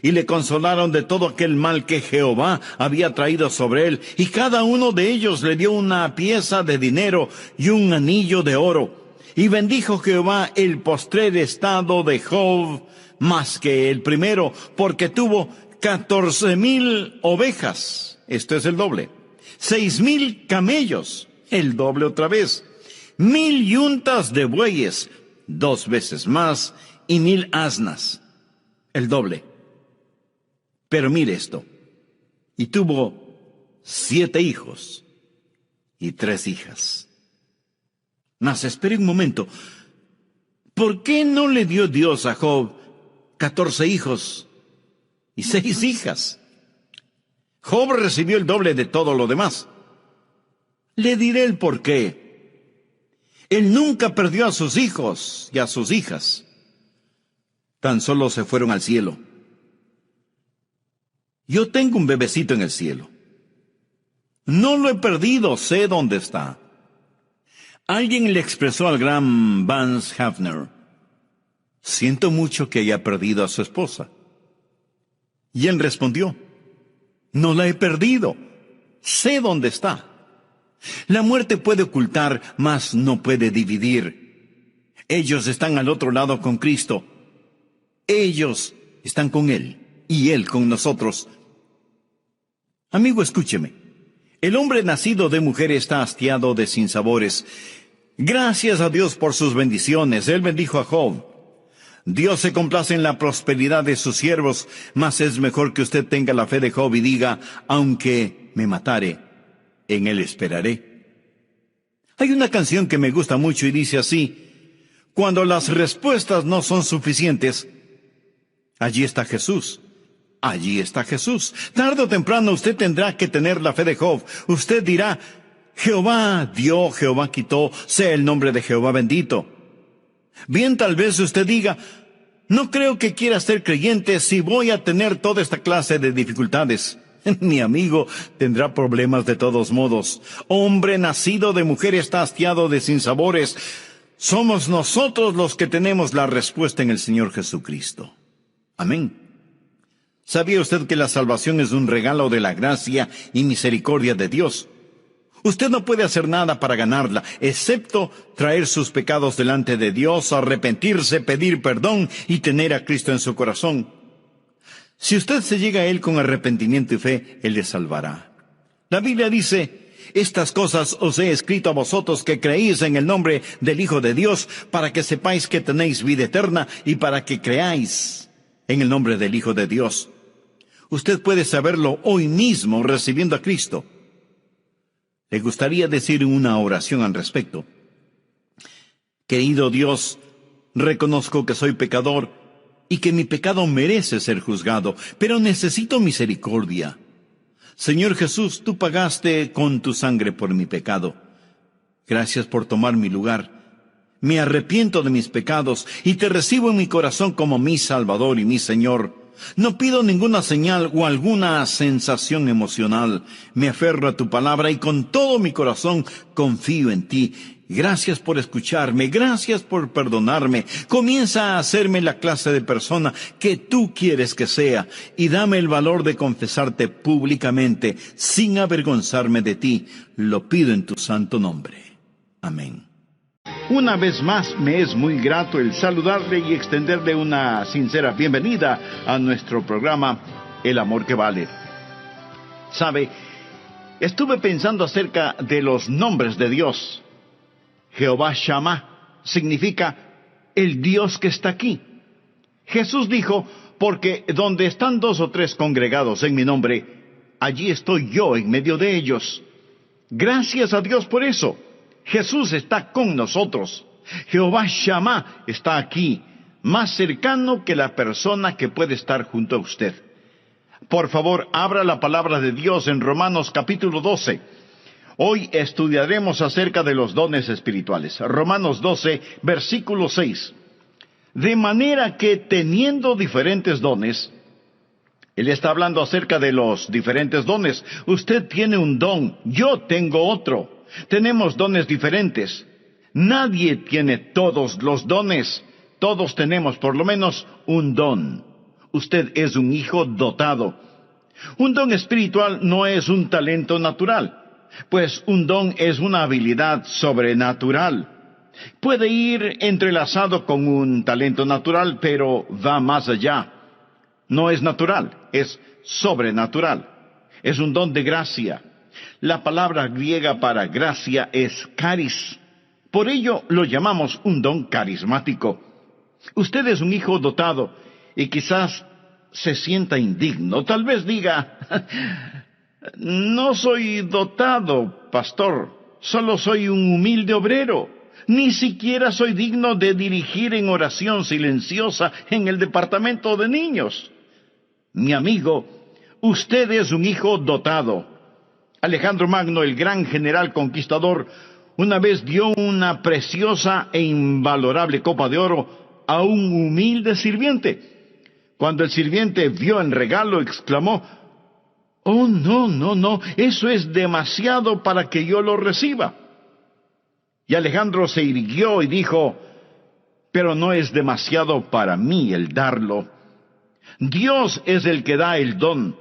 y le consolaron de todo aquel mal que Jehová había traído sobre él, y cada uno de ellos le dio una pieza de dinero y un anillo de oro. Y bendijo Jehová el postrer estado de Job más que el primero, porque tuvo 14,000 ovejas, esto es el doble, 6,000 camellos, el doble otra vez, 1,000 yuntas de bueyes, 2 veces más, y 1,000 asnas, el doble. Pero mire esto, y tuvo 7 hijos y 3 hijas. Mas espere un momento, ¿por qué no le dio Dios a Job 14 hijos y 6 hijas? Job recibió el doble de todo lo demás. Le diré el por qué. Él nunca perdió a sus hijos y a sus hijas. Tan solo se fueron al cielo. Yo tengo un bebecito en el cielo. No lo he perdido, sé dónde está. Alguien le expresó al gran Vance Havner: siento mucho que haya perdido a su esposa. Y él respondió: no la he perdido, sé dónde está. La muerte puede ocultar, mas no puede dividir. Ellos están al otro lado con Cristo. Ellos están con Él y Él con nosotros. Amigo, escúcheme. El hombre nacido de mujer está hastiado de sinsabores. Gracias a Dios por sus bendiciones. Él bendijo a Job. Dios se complace en la prosperidad de sus siervos, mas es mejor que usted tenga la fe de Job y diga: aunque me matare, en él esperaré. Hay una canción que me gusta mucho y dice así: cuando las respuestas no son suficientes, allí está Jesús. Allí está Jesús. Tarde o temprano usted tendrá que tener la fe de Job. Usted dirá: Jehová dio, Jehová quitó, sea el nombre de Jehová bendito. Bien, tal vez usted diga: no creo que quiera ser creyente si voy a tener toda esta clase de dificultades. Mi amigo, tendrá problemas de todos modos. Hombre nacido de mujer está hastiado de sinsabores. Somos nosotros los que tenemos la respuesta en el Señor Jesucristo. Amén. ¿Sabía usted que la salvación es un regalo de la gracia y misericordia de Dios? Usted no puede hacer nada para ganarla, excepto traer sus pecados delante de Dios, arrepentirse, pedir perdón y tener a Cristo en su corazón. Si usted se llega a Él con arrepentimiento y fe, Él le salvará. La Biblia dice: estas cosas os he escrito a vosotros que creéis en el nombre del Hijo de Dios, para que sepáis que tenéis vida eterna y para que creáis en el nombre del Hijo de Dios. Usted puede saberlo hoy mismo recibiendo a Cristo. ¿Le gustaría decir una oración al respecto? Querido Dios, Reconozco que soy pecador y que mi pecado merece ser juzgado, pero necesito misericordia. Señor Jesús, tú pagaste con tu sangre por mi pecado. Gracias por tomar mi lugar. Me arrepiento de mis pecados y te recibo en mi corazón como mi Salvador y mi Señor. No pido ninguna señal o alguna sensación emocional. Me aferro a tu palabra y con todo mi corazón confío en ti. Gracias por escucharme, gracias por perdonarme. Comienza a hacerme la clase de persona que tú quieres que sea y dame el valor de confesarte públicamente sin avergonzarme de ti. Lo pido en tu santo nombre. Amén. Una vez más, me es muy grato el saludarle y extenderle una sincera bienvenida a nuestro programa El Amor que Vale. ¿Sabe? Estuve pensando acerca de los nombres de Dios. Jehová Shammah significa el Dios que está aquí. Jesús dijo, porque donde están 2 o 3 congregados en mi nombre, allí estoy yo en medio de ellos. Gracias a Dios por eso. Jesús está con nosotros. Jehová Shammah está aquí, más cercano que la persona que puede estar junto a usted. Por favor, abra la palabra de Dios en Romanos capítulo 12. Hoy estudiaremos acerca de los dones espirituales. Romanos 12, versículo 6. De manera que teniendo diferentes dones, él está hablando acerca de los diferentes dones. Usted tiene un don, yo tengo otro. Tenemos dones diferentes. Nadie tiene todos los dones. Todos tenemos por lo menos un don. Usted es un hijo dotado. Un don espiritual no es un talento natural, pues un don es una habilidad sobrenatural. Puede ir entrelazado con un talento natural, pero va más allá. No es natural, es sobrenatural. Es un don de gracia. La palabra griega para gracia es charis. Por ello lo llamamos un don carismático. Usted es un hijo dotado y quizás se sienta indigno. Tal vez diga, no soy dotado, pastor, solo soy un humilde obrero. Ni siquiera soy digno de dirigir en oración silenciosa en el departamento de niños. Mi amigo, usted es un hijo dotado. Alejandro Magno, el gran general conquistador, una vez dio una preciosa e invalorable copa de oro a un humilde sirviente. Cuando el sirviente vio el regalo, exclamó, «Oh, no, eso es demasiado para que yo lo reciba». Y Alejandro se irguió y dijo, «Pero no es demasiado para mí el darlo. Dios es el que da el don.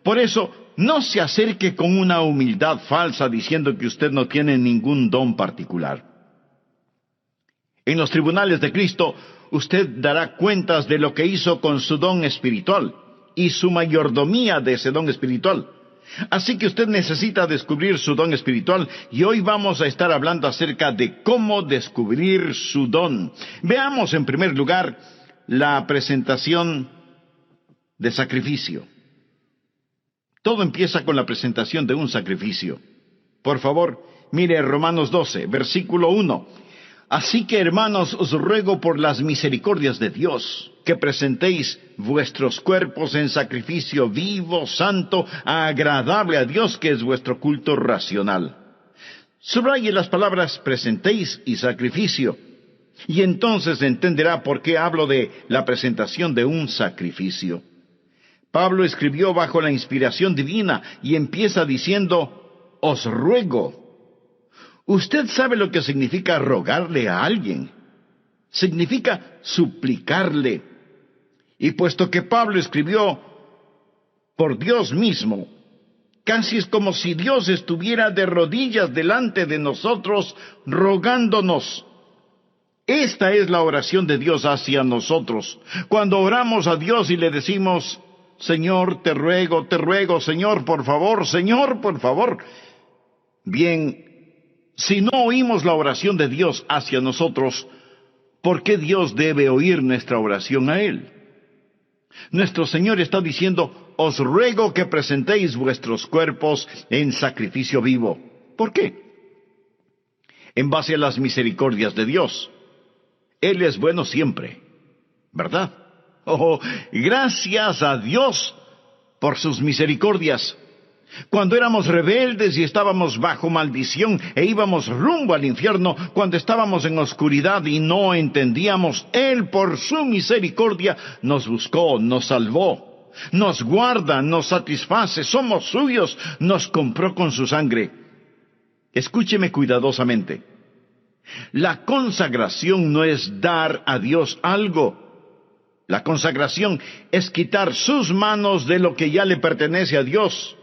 Por eso, no se acerque con una humildad falsa diciendo que usted no tiene ningún don particular. En los tribunales de Cristo, usted dará cuentas de lo que hizo con su don espiritual y su mayordomía de ese don espiritual. Así que usted necesita descubrir su don espiritual y hoy vamos a estar hablando acerca de cómo descubrir su don. Veamos en primer lugar la presentación de sacrificio. Todo empieza con la presentación de un sacrificio. Por favor, mire Romanos 12, versículo 1. Así que, hermanos, os ruego por las misericordias de Dios, que presentéis vuestros cuerpos en sacrificio vivo, santo, agradable a Dios, que es vuestro culto racional. Subraye las palabras presentéis y sacrificio, y entonces entenderá por qué hablo de la presentación de un sacrificio. Pablo escribió bajo la inspiración divina y empieza diciendo, os ruego. Usted sabe lo que significa rogarle a alguien. Significa suplicarle. Y puesto que Pablo escribió por Dios mismo, casi es como si Dios estuviera de rodillas delante de nosotros rogándonos. Esta es la oración de Dios hacia nosotros. Cuando oramos a Dios y le decimos, Señor, te ruego, Señor, por favor. Bien, si no oímos la oración de Dios hacia nosotros, ¿por qué Dios debe oír nuestra oración a Él? Nuestro Señor está diciendo, os ruego que presentéis vuestros cuerpos en sacrificio vivo. ¿Por qué? En base a las misericordias de Dios. Él es bueno siempre, ¿verdad? Oh, gracias a Dios por sus misericordias. Cuando éramos rebeldes y estábamos bajo maldición e íbamos rumbo al infierno, cuando estábamos en oscuridad y no entendíamos, Él por su misericordia nos buscó, nos salvó, nos guarda, nos satisface, somos suyos, nos compró con su sangre. Escúcheme cuidadosamente. La consagración no es dar a Dios algo. La consagración es quitar sus manos de lo que ya le pertenece a Dios.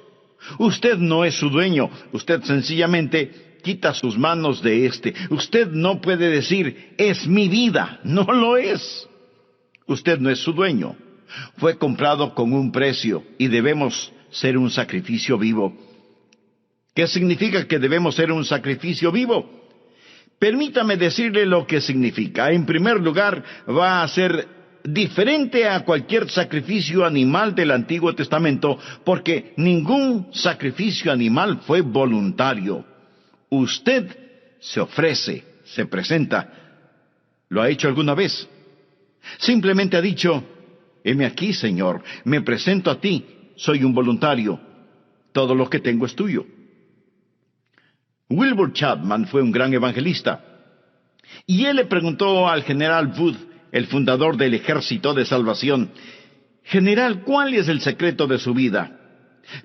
Usted no es su dueño, usted sencillamente quita sus manos de éste. Usted no puede decir, es mi vida, no lo es. Usted no es su dueño. Fue comprado con un precio y debemos ser un sacrificio vivo. ¿Qué significa que debemos ser un sacrificio vivo? Permítame decirle lo que significa. En primer lugar, va a ser diferente a cualquier sacrificio animal del Antiguo Testamento, porque ningún sacrificio animal fue voluntario. Usted se ofrece, se presenta. ¿Lo ha hecho alguna vez? Simplemente ha dicho, heme aquí, Señor, me presento a ti, soy un voluntario, todo lo que tengo es tuyo. Wilbur Chapman fue un gran evangelista, y él le preguntó al general Wood, el fundador del Ejército de Salvación, General, ¿cuál es el secreto de su vida?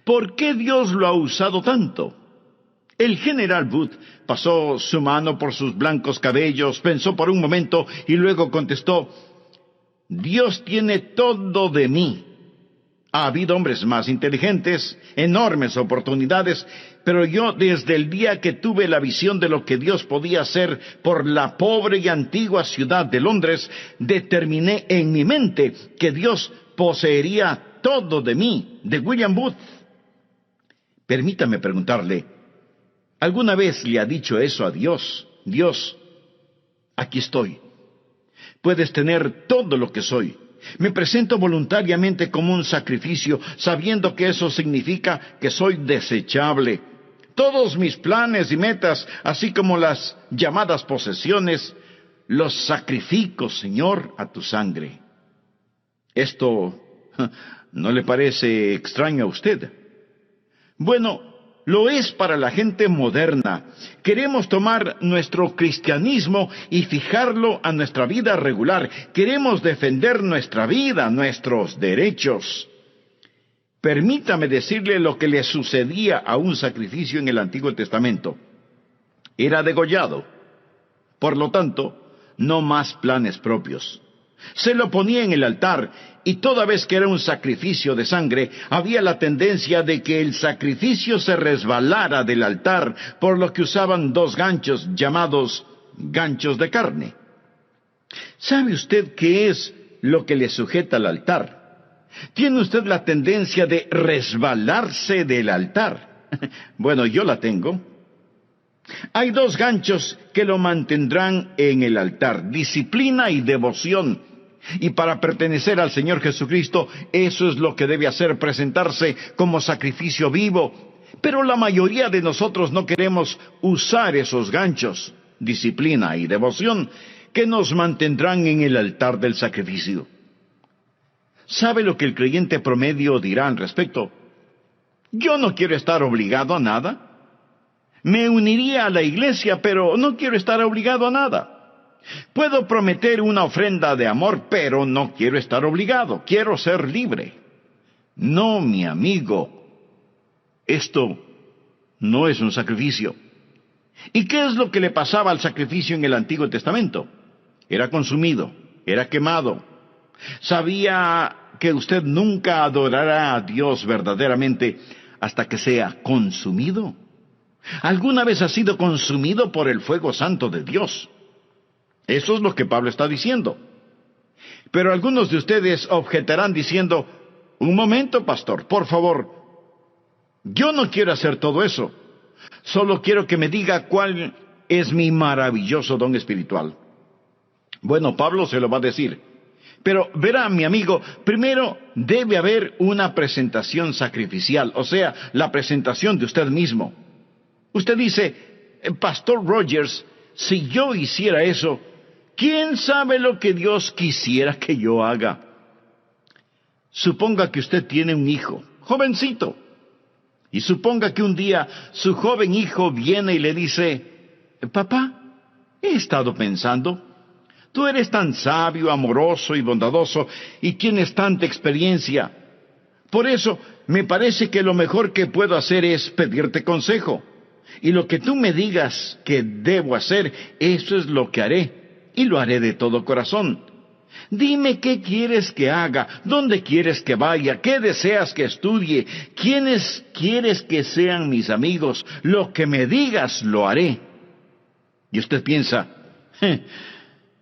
¿Por qué Dios lo ha usado tanto? El general Wood pasó su mano por sus blancos cabellos, pensó por un momento y luego contestó, Dios tiene todo de mí. Ha habido hombres más inteligentes, enormes oportunidades, pero yo desde el día que tuve la visión de lo que Dios podía hacer por la pobre y antigua ciudad de Londres, determiné en mi mente que Dios poseería todo de mí, de William Booth. Permítame preguntarle, ¿alguna vez le ha dicho eso a Dios? Dios, aquí estoy. Puedes tener todo lo que soy. Me presento voluntariamente como un sacrificio, sabiendo que eso significa que soy desechable. Todos mis planes y metas, así como las llamadas posesiones, los sacrifico, Señor, a tu sangre. ¿Esto no le parece extraño a usted? Bueno, lo es para la gente moderna. Queremos tomar nuestro cristianismo y fijarlo a nuestra vida regular. Queremos defender nuestra vida, nuestros derechos. Permítame decirle lo que le sucedía a un sacrificio en el Antiguo Testamento. Era degollado. Por lo tanto, no más planes propios. Se lo ponía en el altar, y toda vez que era un sacrificio de sangre, había la tendencia de que el sacrificio se resbalara del altar, por lo que usaban dos ganchos llamados ganchos de carne. ¿Sabe usted qué es lo que le sujeta al altar? ¿Tiene usted la tendencia de resbalarse del altar? Bueno, yo la tengo. Hay dos ganchos que lo mantendrán en el altar, disciplina y devoción. Y para pertenecer al Señor Jesucristo, eso es lo que debe hacer, presentarse como sacrificio vivo. Pero la mayoría de nosotros no queremos usar esos ganchos, disciplina y devoción, que nos mantendrán en el altar del sacrificio. ¿Sabe lo que el creyente promedio dirá al respecto? Yo no quiero estar obligado a nada. Me uniría a la iglesia, pero no quiero estar obligado a nada. Puedo prometer una ofrenda de amor, pero no quiero estar obligado. Quiero ser libre. No, mi amigo. Esto no es un sacrificio. ¿Y qué es lo que le pasaba al sacrificio en el Antiguo Testamento? Era consumido, era quemado. ¿Sabía que usted nunca adorará a Dios verdaderamente hasta que sea consumido? ¿Alguna vez ha sido consumido por el fuego santo de Dios? Eso es lo que Pablo está diciendo. Pero algunos de ustedes objetarán diciendo, un momento, pastor, por favor, yo no quiero hacer todo eso. Solo quiero que me diga cuál es mi maravilloso don espiritual. Bueno, Pablo se lo va a decir. Pero verá, mi amigo, primero debe haber una presentación sacrificial, o sea, la presentación de usted mismo. Usted dice, Pastor Rogers, si yo hiciera eso, ¿Quién sabe lo que Dios quisiera que yo haga? Suponga que usted tiene un hijo, jovencito, y suponga que un día su joven hijo viene y le dice: papá, he estado pensando, tú eres tan sabio, amoroso y bondadoso, y tienes tanta experiencia. Por eso, me parece que lo mejor que puedo hacer es pedirte consejo. Y lo que tú me digas que debo hacer, eso es lo que haré, y lo haré de todo corazón. Dime qué quieres que haga, dónde quieres que vaya, qué deseas que estudie, quiénes quieres que sean mis amigos. Lo que me digas, lo haré. Y usted piensa: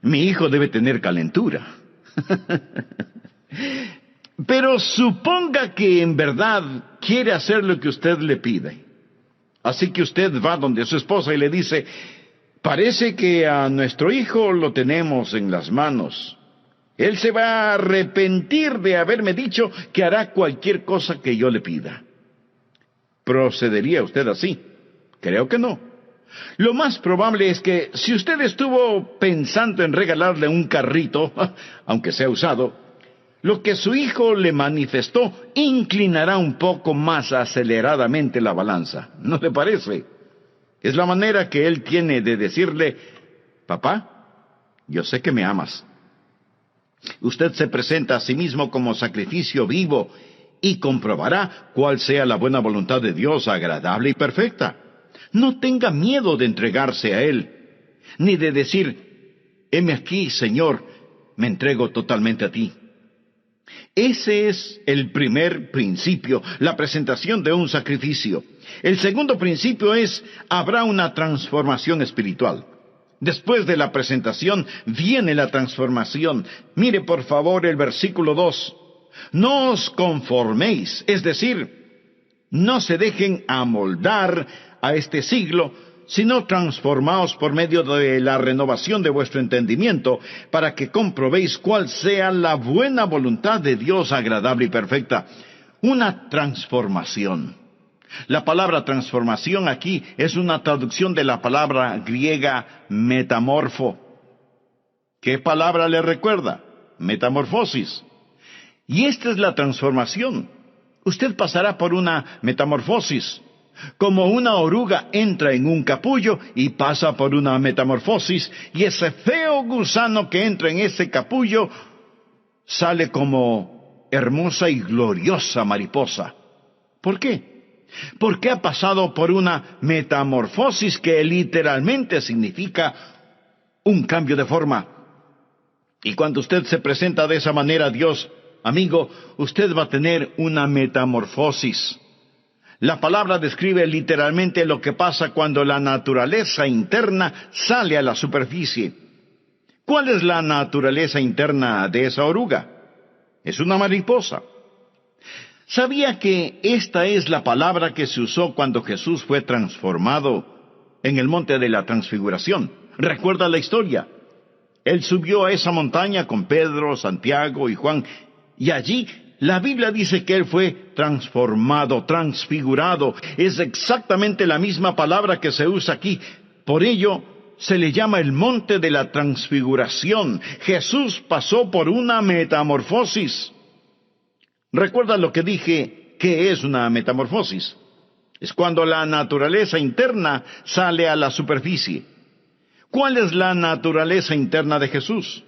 mi hijo debe tener calentura. Pero suponga que en verdad quiere hacer lo que usted le pide. Así que usted va donde su esposa y le dice: parece que a nuestro hijo lo tenemos en las manos. Él se va a arrepentir de haberme dicho que hará cualquier cosa que yo le pida. ¿Procedería usted así? Creo que no. Lo más probable es que si usted estuvo pensando en regalarle un carrito, aunque sea usado, lo que su hijo le manifestó inclinará un poco más aceleradamente la balanza. ¿No le parece? Es la manera que él tiene de decirle: papá, yo sé que me amas. Usted se presenta a sí mismo como sacrificio vivo y comprobará cuál sea la buena voluntad de Dios, agradable y perfecta. No tenga miedo de entregarse a Él, ni de decir: heme aquí, Señor, me entrego totalmente a ti. Ese es el primer principio, la presentación de un sacrificio. El segundo principio es: habrá una transformación espiritual. Después de la presentación viene la transformación. Mire por favor el versículo 2. No os conforméis, es decir, no se dejen amoldar a este siglo, sino transformaos por medio de la renovación de vuestro entendimiento, para que comprobéis cuál sea la buena voluntad de Dios, agradable y perfecta. Una transformación. La palabra transformación aquí es una traducción de la palabra griega metamorfo. ¿Qué palabra le recuerda? Metamorfosis. Y esta es la transformación. Usted pasará por una metamorfosis. Como una oruga entra en un capullo y pasa por una metamorfosis, y ese feo gusano que entra en ese capullo sale como hermosa y gloriosa mariposa. ¿Por qué? Porque ha pasado por una metamorfosis que literalmente significa un cambio de forma. Y cuando usted se presenta de esa manera a Dios, amigo, usted va a tener una metamorfosis. La palabra describe literalmente lo que pasa cuando la naturaleza interna sale a la superficie. ¿Cuál es la naturaleza interna de esa oruga? Es una mariposa. ¿Sabía que esta es la palabra que se usó cuando Jesús fue transformado en el monte de la transfiguración? ¿Recuerda la historia? Él subió a esa montaña con Pedro, Santiago y Juan, y allí la Biblia dice que Él fue transformado, transfigurado. Es exactamente la misma palabra que se usa aquí. Por ello, se le llama el monte de la transfiguración. Jesús pasó por una metamorfosis. ¿Recuerda lo que dije que es una metamorfosis? Es cuando la naturaleza interna sale a la superficie. ¿Cuál es la naturaleza interna de Jesús?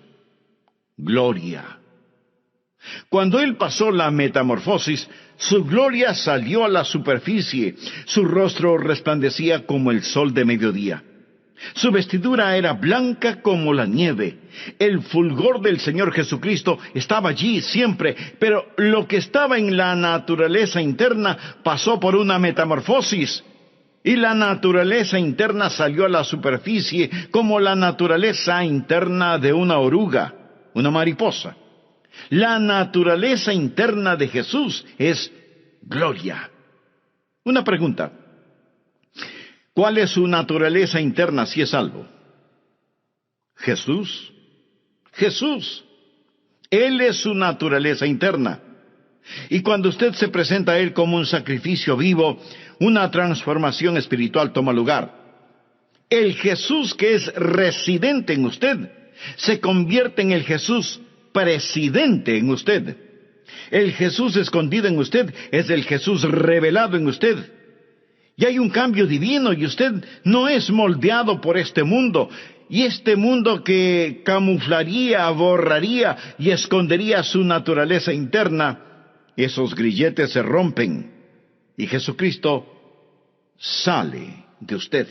Gloria. Cuando Él pasó la metamorfosis, su gloria salió a la superficie. Su rostro resplandecía como el sol de mediodía. Su vestidura era blanca como la nieve. El fulgor del Señor Jesucristo estaba allí siempre, pero lo que estaba en la naturaleza interna pasó por una metamorfosis. Y la naturaleza interna salió a la superficie como la naturaleza interna de una oruga, una mariposa. La naturaleza interna de Jesús es gloria. Una pregunta. ¿Cuál es su naturaleza interna si es salvo? Jesús. Jesús. Él es su naturaleza interna. Y cuando usted se presenta a Él como un sacrificio vivo, una transformación espiritual toma lugar. El Jesús que es residente en usted se convierte en el Jesús presidente en usted. El Jesús escondido en usted es el Jesús revelado en usted. Y hay un cambio divino y usted no es moldeado por este mundo. Y este mundo que camuflaría, borraría y escondería su naturaleza interna, esos grilletes se rompen y Jesucristo sale de usted.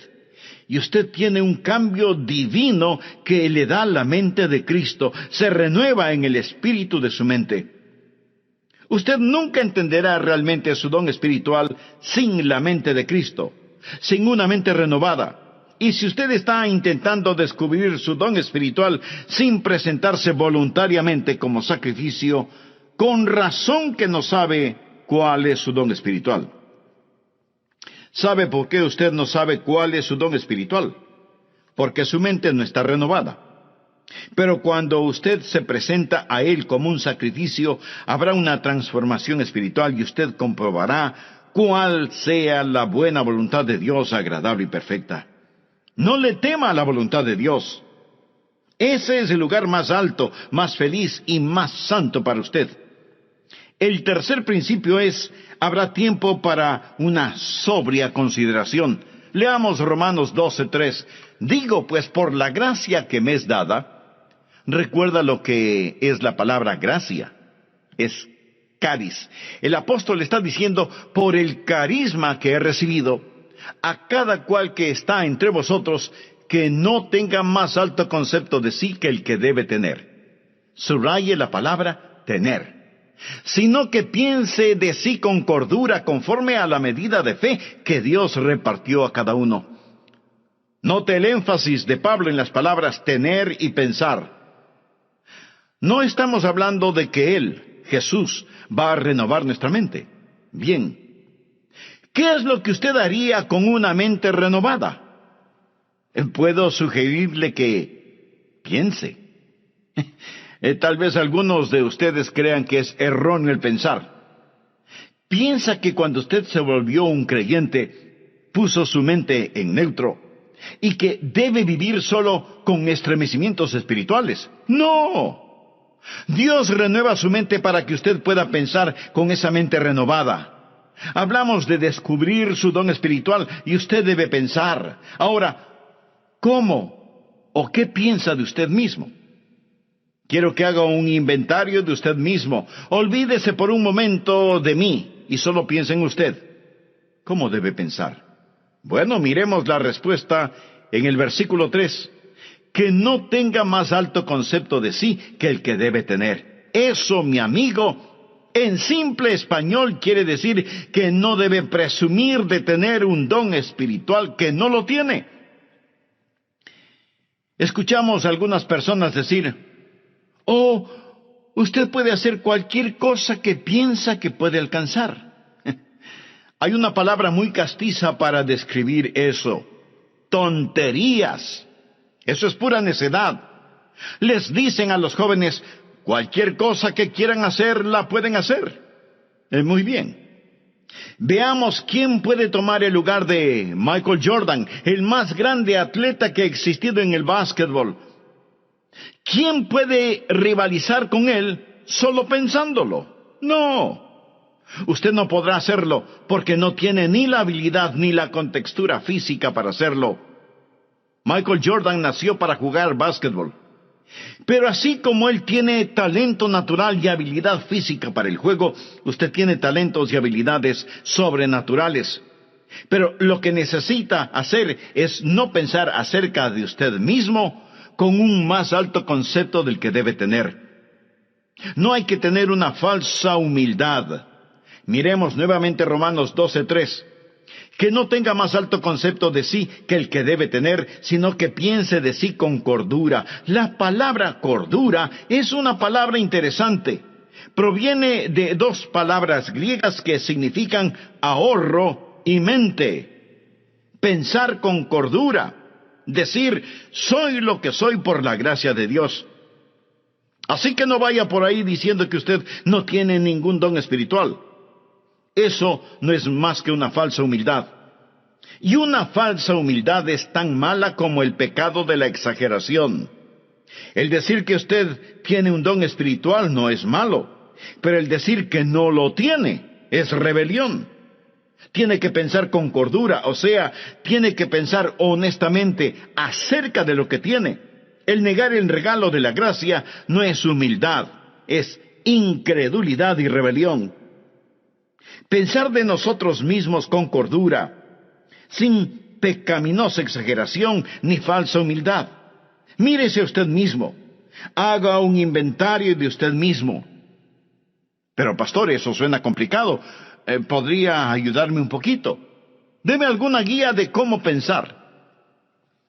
Y usted tiene un cambio divino que le da la mente de Cristo, se renueva en el espíritu de su mente. Usted nunca entenderá realmente su don espiritual sin la mente de Cristo, sin una mente renovada. Y si usted está intentando descubrir su don espiritual sin presentarse voluntariamente como sacrificio, con razón que no sabe cuál es su don espiritual. ¿Sabe por qué usted no sabe cuál es su don espiritual? Porque su mente no está renovada. Pero cuando usted se presenta a Él como un sacrificio, habrá una transformación espiritual y usted comprobará cuál sea la buena voluntad de Dios, agradable y perfecta. No le tema a la voluntad de Dios. Ese es el lugar más alto, más feliz y más santo para usted. El tercer principio es, habrá tiempo para una sobria consideración. Leamos Romanos 12:3. Digo, pues, por la gracia que me es dada. Recuerda lo que es la palabra gracia. Es caris. El apóstol está diciendo, por el carisma que he recibido, a cada cual que está entre vosotros, que no tenga más alto concepto de sí que el que debe tener. Subraye la palabra tener. Sino que piense de sí con cordura, conforme a la medida de fe que Dios repartió a cada uno. Note el énfasis de Pablo en las palabras tener y pensar. No estamos hablando de que Él, Jesús, va a renovar nuestra mente. Bien. ¿Qué es lo que usted haría con una mente renovada? Puedo sugerirle que piense. Tal vez algunos de ustedes crean que es erróneo el pensar. Piensa que cuando usted se volvió un creyente, puso su mente en neutro y que debe vivir solo con estremecimientos espirituales. ¡No! Dios renueva su mente para que usted pueda pensar con esa mente renovada. Hablamos de descubrir su don espiritual y usted debe pensar. Ahora, ¿cómo o qué piensa de usted mismo? Quiero que haga un inventario de usted mismo. Olvídese por un momento de mí y solo piense en usted. ¿Cómo debe pensar? Bueno, miremos la respuesta en el versículo 3. Que no tenga más alto concepto de sí que el que debe tener. Eso, mi amigo, en simple español quiere decir que no debe presumir de tener un don espiritual que no lo tiene. Escuchamos a algunas personas decir, oh, usted puede hacer cualquier cosa que piensa que puede alcanzar. Hay una palabra muy castiza para describir eso. Tonterías. Eso es pura necedad. Les dicen a los jóvenes, cualquier cosa que quieran hacer, la pueden hacer. Muy bien. Veamos quién puede tomar el lugar de Michael Jordan, el más grande atleta que ha existido en el básquetbol. ¿Quién puede rivalizar con él solo pensándolo? No. Usted no podrá hacerlo porque no tiene ni la habilidad ni la contextura física para hacerlo. Michael Jordan nació para jugar básquetbol. Pero así como él tiene talento natural y habilidad física para el juego, usted tiene talentos y habilidades sobrenaturales. Pero lo que necesita hacer es no pensar acerca de usted mismo con un más alto concepto del que debe tener. No hay que tener una falsa humildad. Miremos nuevamente Romanos 12:3. Que no tenga más alto concepto de sí que el que debe tener, sino que piense de sí con cordura. La palabra cordura es una palabra interesante. Proviene de dos palabras griegas que significan ahorro y mente. Pensar con cordura. Decir, soy lo que soy por la gracia de Dios. Así que no vaya por ahí diciendo que usted no tiene ningún don espiritual. Eso no es más que una falsa humildad. Y una falsa humildad es tan mala como el pecado de la exageración. El decir que usted tiene un don espiritual no es malo, pero el decir que no lo tiene es rebelión. Tiene que pensar con cordura, o sea, tiene que pensar honestamente acerca de lo que tiene. El negar el regalo de la gracia no es humildad, es incredulidad y rebelión. Pensar de nosotros mismos con cordura, sin pecaminosa exageración ni falsa humildad. Mírese a usted mismo, haga un inventario de usted mismo. Pero pastor, eso suena complicado. ¿Podría ayudarme un poquito? Deme alguna guía de cómo pensar.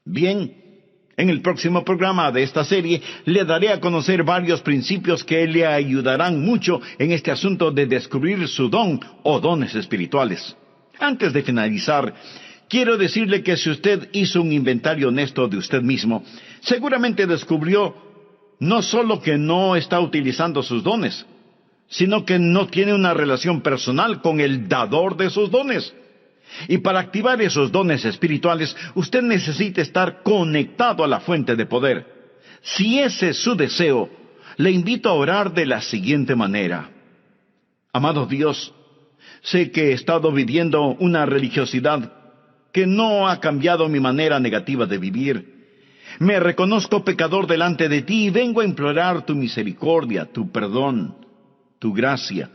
Bien, en el próximo programa de esta serie le daré a conocer varios principios que le ayudarán mucho en este asunto de descubrir su don o dones espirituales. Antes de finalizar, quiero decirle que si usted hizo un inventario honesto de usted mismo, seguramente descubrió no solo que no está utilizando sus dones, sino que no tiene una relación personal con el dador de sus dones. Y para activar esos dones espirituales, usted necesita estar conectado a la fuente de poder. Si ese es su deseo, le invito a orar de la siguiente manera. Amado Dios, sé que he estado viviendo una religiosidad que no ha cambiado mi manera negativa de vivir. Me reconozco pecador delante de ti y vengo a implorar tu misericordia, tu perdón, tu gracia.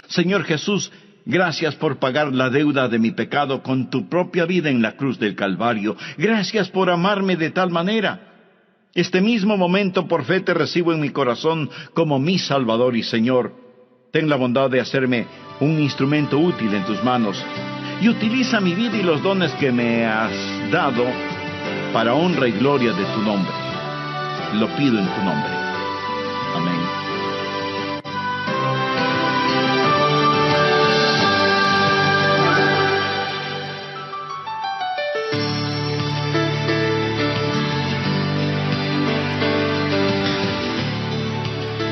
Señor Jesús, gracias por pagar la deuda de mi pecado con tu propia vida en la cruz del Calvario. Gracias por amarme de tal manera. Este mismo momento por fe te recibo en mi corazón como mi Salvador y Señor. Ten la bondad de hacerme un instrumento útil en tus manos y utiliza mi vida y los dones que me has dado para honra y gloria de tu nombre. Lo pido en tu nombre. Amén.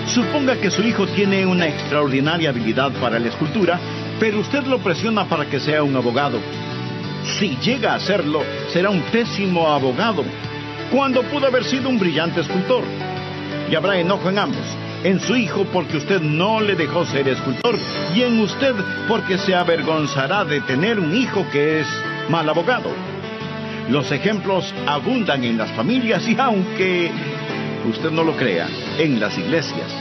Suponga que su hijo tiene una extraordinaria habilidad para la escultura, pero usted lo presiona para que sea un abogado. Si llega a serlo, será un pésimo abogado, cuando pudo haber sido un brillante escultor. Y habrá enojo en ambos, en su hijo porque usted no le dejó ser escultor, y en usted porque se avergonzará de tener un hijo que es mal abogado. Los ejemplos abundan en las familias y, aunque usted no lo crea, en las iglesias.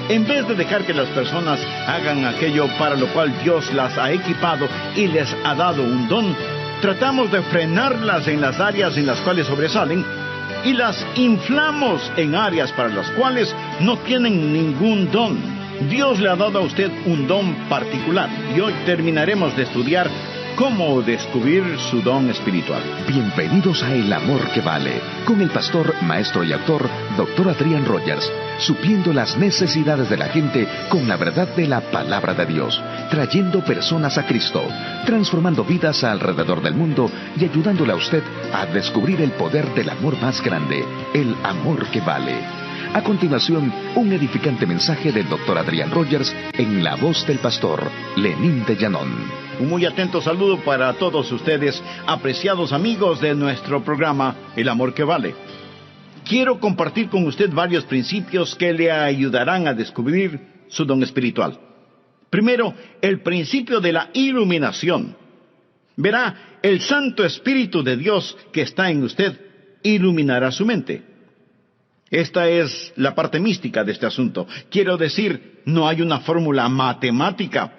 En vez de dejar que las personas hagan aquello para lo cual Dios las ha equipado y les ha dado un don, tratamos de frenarlas en las áreas en las cuales sobresalen y las inflamos en áreas para las cuales no tienen ningún don. Dios le ha dado a usted un don particular y hoy terminaremos de estudiar cómo descubrir su don espiritual. Bienvenidos a El Amor que Vale, con el pastor, maestro y autor, Dr. Adrián Rogers, supliendo las necesidades de la gente con la verdad de la palabra de Dios, trayendo personas a Cristo, transformando vidas alrededor del mundo y ayudándole a usted a descubrir el poder del amor más grande, el amor que vale. A continuación, un edificante mensaje del Dr. Adrián Rogers en la voz del pastor Lenín de Llanón. Un muy atento saludo para todos ustedes, apreciados amigos de nuestro programa El Amor que Vale. Quiero compartir con usted varios principios que le ayudarán a descubrir su don espiritual. Primero, el principio de la iluminación. Verá, el Santo Espíritu de Dios que está en usted iluminará su mente. Esta es la parte mística de este asunto. Quiero decir, no hay una fórmula matemática.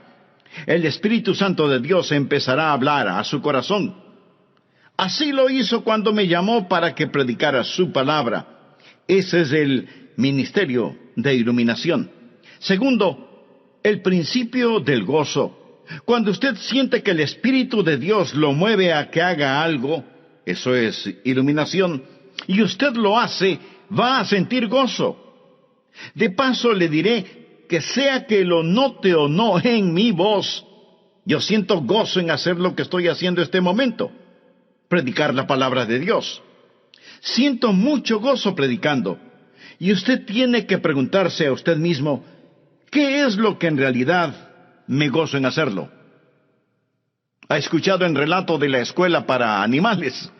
El Espíritu Santo de Dios empezará a hablar a su corazón. Así lo hizo cuando me llamó para que predicara su palabra. Ese es el ministerio de iluminación. Segundo, el principio del gozo. Cuando usted siente que el Espíritu de Dios lo mueve a que haga algo, eso es iluminación, y usted lo hace, va a sentir gozo. De paso le diré que sea que lo note o no en mi voz, yo siento gozo en hacer lo que estoy haciendo este momento, predicar la palabra de Dios. Siento mucho gozo predicando, y usted tiene que preguntarse a usted mismo, ¿qué es lo que en realidad me gozo en hacerlo? ¿Ha escuchado el relato de la escuela para animales?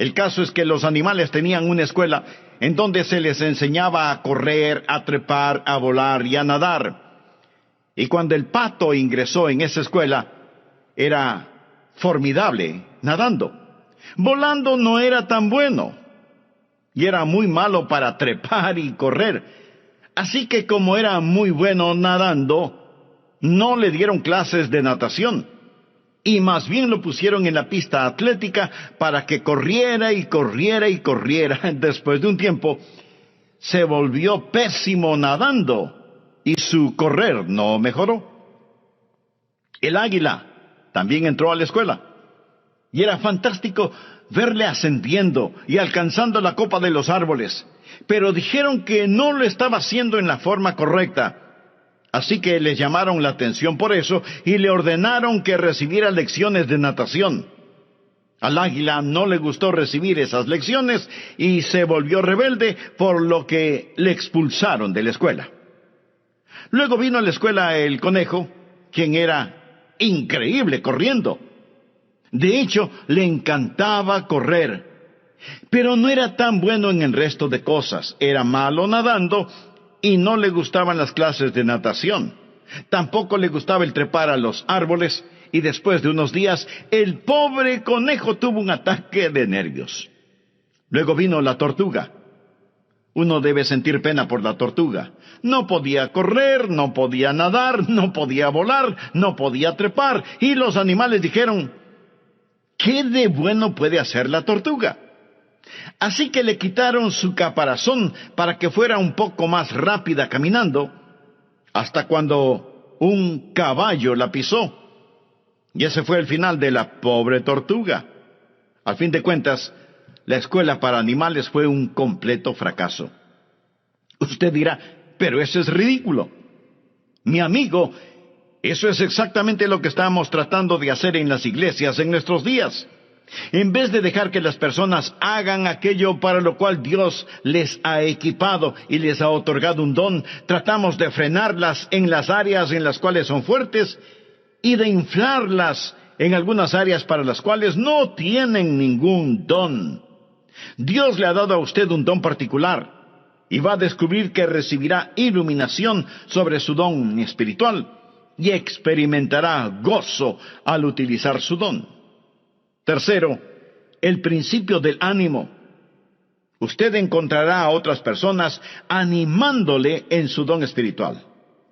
El caso es que los animales tenían una escuela en donde se les enseñaba a correr, a trepar, a volar y a nadar. Y cuando el pato ingresó en esa escuela, era formidable nadando. Volando no era tan bueno, y era muy malo para trepar y correr. Así que como era muy bueno nadando, no le dieron clases de natación, y más bien lo pusieron en la pista atlética para que corriera y corriera y corriera. Después de un tiempo, se volvió pésimo nadando, y su correr no mejoró. El águila también entró a la escuela, y era fantástico verle ascendiendo y alcanzando la copa de los árboles, pero dijeron que no lo estaba haciendo en la forma correcta. Así que le llamaron la atención por eso y le ordenaron que recibiera lecciones de natación. Al águila no le gustó recibir esas lecciones y se volvió rebelde, por lo que le expulsaron de la escuela. Luego vino a la escuela el conejo, quien era increíble corriendo. De hecho, le encantaba correr, pero no era tan bueno en el resto de cosas. Era malo nadando y no le gustaban las clases de natación. Tampoco le gustaba el trepar a los árboles, y después de unos días, el pobre conejo tuvo un ataque de nervios. Luego vino la tortuga. Uno debe sentir pena por la tortuga. No podía correr, no podía nadar, no podía volar, no podía trepar, y los animales dijeron: ¿qué de bueno puede hacer la tortuga? Así que le quitaron su caparazón para que fuera un poco más rápida caminando, hasta cuando un caballo la pisó. Y ese fue el final de la pobre tortuga. Al fin de cuentas, la escuela para animales fue un completo fracaso. Usted dirá: pero eso es ridículo. Mi amigo, eso es exactamente lo que estamos tratando de hacer en las iglesias en nuestros días. En vez de dejar que las personas hagan aquello para lo cual Dios les ha equipado y les ha otorgado un don, tratamos de frenarlas en las áreas en las cuales son fuertes y de inflarlas en algunas áreas para las cuales no tienen ningún don. Dios le ha dado a usted un don particular y va a descubrir que recibirá iluminación sobre su don espiritual y experimentará gozo al utilizar su don. Tercero, el principio del ánimo. Usted encontrará a otras personas animándole en su don espiritual.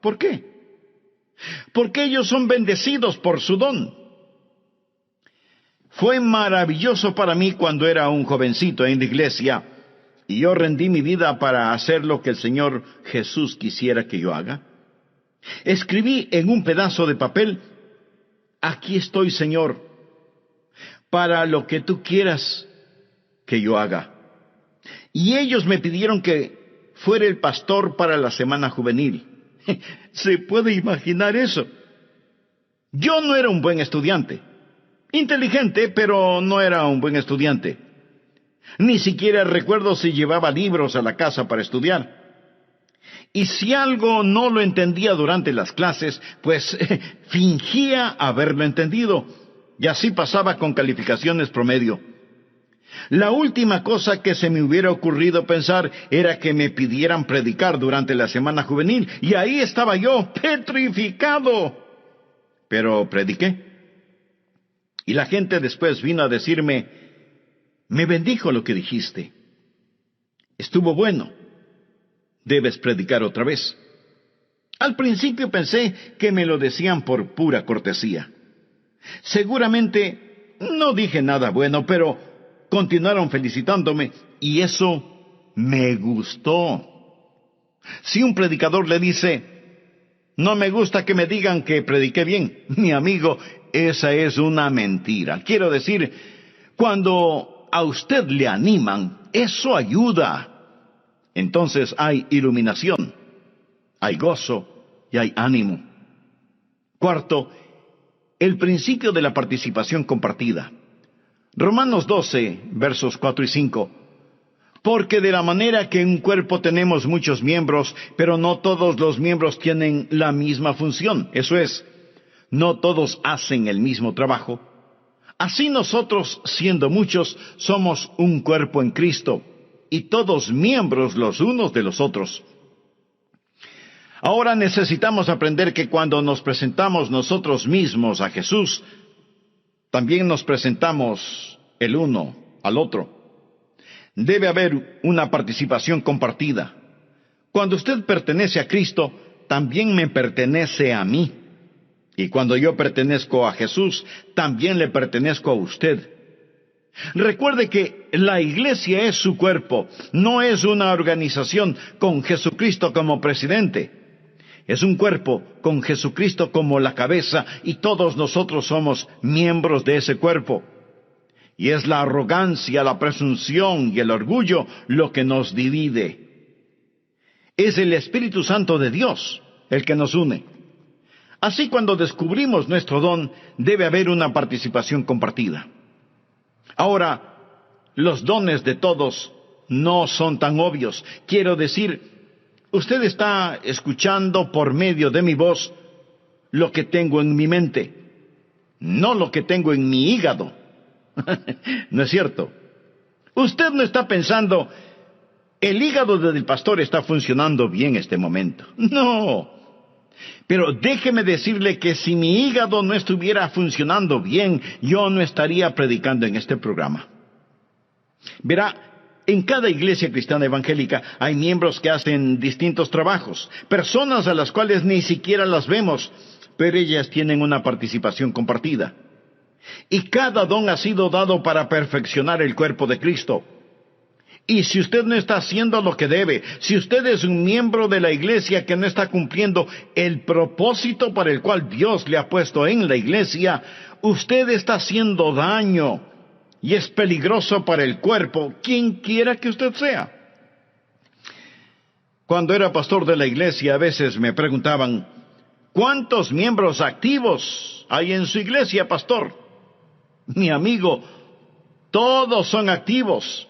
¿Por qué? Porque ellos son bendecidos por su don. Fue maravilloso para mí cuando era un jovencito en la iglesia y yo rendí mi vida para hacer lo que el Señor Jesús quisiera que yo haga. Escribí en un pedazo de papel: aquí estoy, Señor, para lo que tú quieras que yo haga. Y ellos me pidieron que fuera el pastor para la semana juvenil. ¿Se puede imaginar eso? Yo no era un buen estudiante. Inteligente, pero no era un buen estudiante. Ni siquiera recuerdo si llevaba libros a la casa para estudiar. Y si algo no lo entendía durante las clases, pues fingía haberlo entendido. Y así pasaba con calificaciones promedio. La última cosa que se me hubiera ocurrido pensar era que me pidieran predicar durante la semana juvenil, y ahí estaba yo, petrificado. Pero prediqué. Y la gente después vino a decirme: me bendijo lo que dijiste. Estuvo bueno. Debes predicar otra vez. Al principio pensé que me lo decían por pura cortesía. Seguramente no dije nada bueno, pero continuaron felicitándome y eso me gustó. Si un predicador le dice: no me gusta que me digan que prediqué bien, mi amigo, esa es una mentira. Quiero decir, cuando a usted le animan, eso ayuda. Entonces hay iluminación, hay gozo y hay ánimo. Cuarto, el principio de la participación compartida. Romanos 12, versos 4 y 5. Porque de la manera que en un cuerpo tenemos muchos miembros, pero no todos los miembros tienen la misma función. Eso es, no todos hacen el mismo trabajo. Así nosotros, siendo muchos, somos un cuerpo en Cristo, y todos miembros los unos de los otros. Ahora necesitamos aprender que cuando nos presentamos nosotros mismos a Jesús, también nos presentamos el uno al otro. Debe haber una participación compartida. Cuando usted pertenece a Cristo, también me pertenece a mí. Y cuando yo pertenezco a Jesús, también le pertenezco a usted. Recuerde que la iglesia es su cuerpo, no es una organización con Jesucristo como presidente. Es un cuerpo con Jesucristo como la cabeza, y todos nosotros somos miembros de ese cuerpo. Y es la arrogancia, la presunción y el orgullo lo que nos divide. Es el Espíritu Santo de Dios el que nos une. Así, cuando descubrimos nuestro don, debe haber una participación compartida. Ahora, los dones de todos no son tan obvios. Quiero decir, usted está escuchando por medio de mi voz lo que tengo en mi mente, no lo que tengo en mi hígado. ¿No es cierto? Usted no está pensando, el hígado del pastor está funcionando bien este momento. No. Pero déjeme decirle que si mi hígado no estuviera funcionando bien, yo no estaría predicando en este programa. Verá, en cada iglesia cristiana evangélica hay miembros que hacen distintos trabajos, personas a las cuales ni siquiera las vemos, pero ellas tienen una participación compartida. Y cada don ha sido dado para perfeccionar el cuerpo de Cristo. Y si usted no está haciendo lo que debe, si usted es un miembro de la iglesia que no está cumpliendo el propósito para el cual Dios le ha puesto en la iglesia, usted está haciendo daño y es peligroso para el cuerpo, quien quiera que usted sea. Cuando era pastor de la iglesia, a veces me preguntaban, ¿cuántos miembros activos hay en su iglesia, pastor? Mi amigo, todos son activos.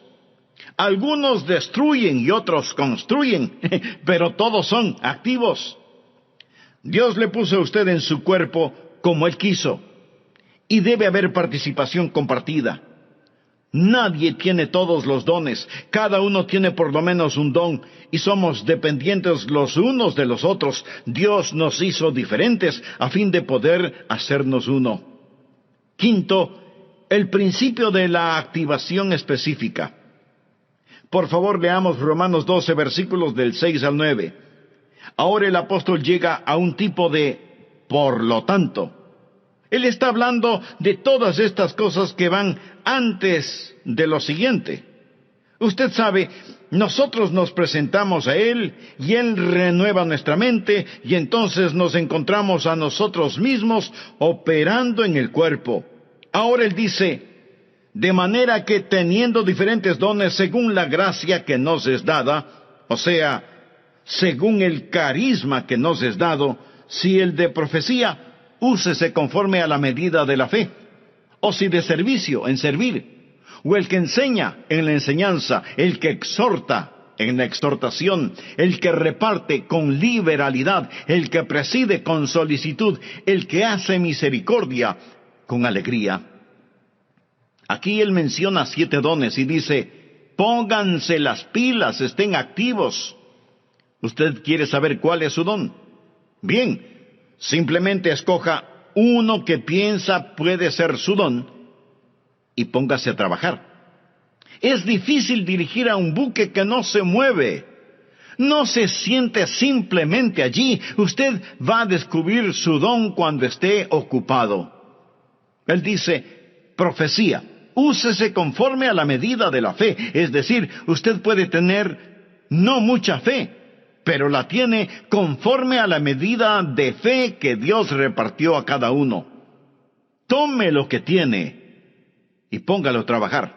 Algunos destruyen y otros construyen, pero todos son activos. Dios le puso a usted en su cuerpo como Él quiso, y debe haber participación compartida. Nadie tiene todos los dones, cada uno tiene por lo menos un don, y somos dependientes los unos de los otros. Dios nos hizo diferentes a fin de poder hacernos uno. Quinto, el principio de la activación específica. Por favor, leamos Romanos 12, versículos del 6 al 9. Ahora el apóstol llega a un tipo de por lo tanto. Él está hablando de todas estas cosas que van antes de lo siguiente. Usted sabe, nosotros nos presentamos a Él y Él renueva nuestra mente y entonces nos encontramos a nosotros mismos operando en el cuerpo. Ahora Él dice, de manera que teniendo diferentes dones según la gracia que nos es dada, o sea, según el carisma que nos es dado, si el de profecía, úsese conforme a la medida de la fe, o si de servicio, en servir, o el que enseña, en la enseñanza, el que exhorta, en la exhortación, el que reparte con liberalidad, el que preside con solicitud, el que hace misericordia con alegría. Aquí él menciona 7 dones y dice, pónganse las pilas, estén activos. ¿Usted quiere saber cuál es su don? Bien, simplemente escoja uno que piensa puede ser su don y póngase a trabajar. Es difícil dirigir a un buque que no se mueve. No se siente simplemente allí. Usted va a descubrir su don cuando esté ocupado. Él dice, profecía. Úsese conforme a la medida de la fe. Es decir, usted puede tener no mucha fe, pero la tiene conforme a la medida de fe que Dios repartió a cada uno. Tome lo que tiene y póngalo a trabajar.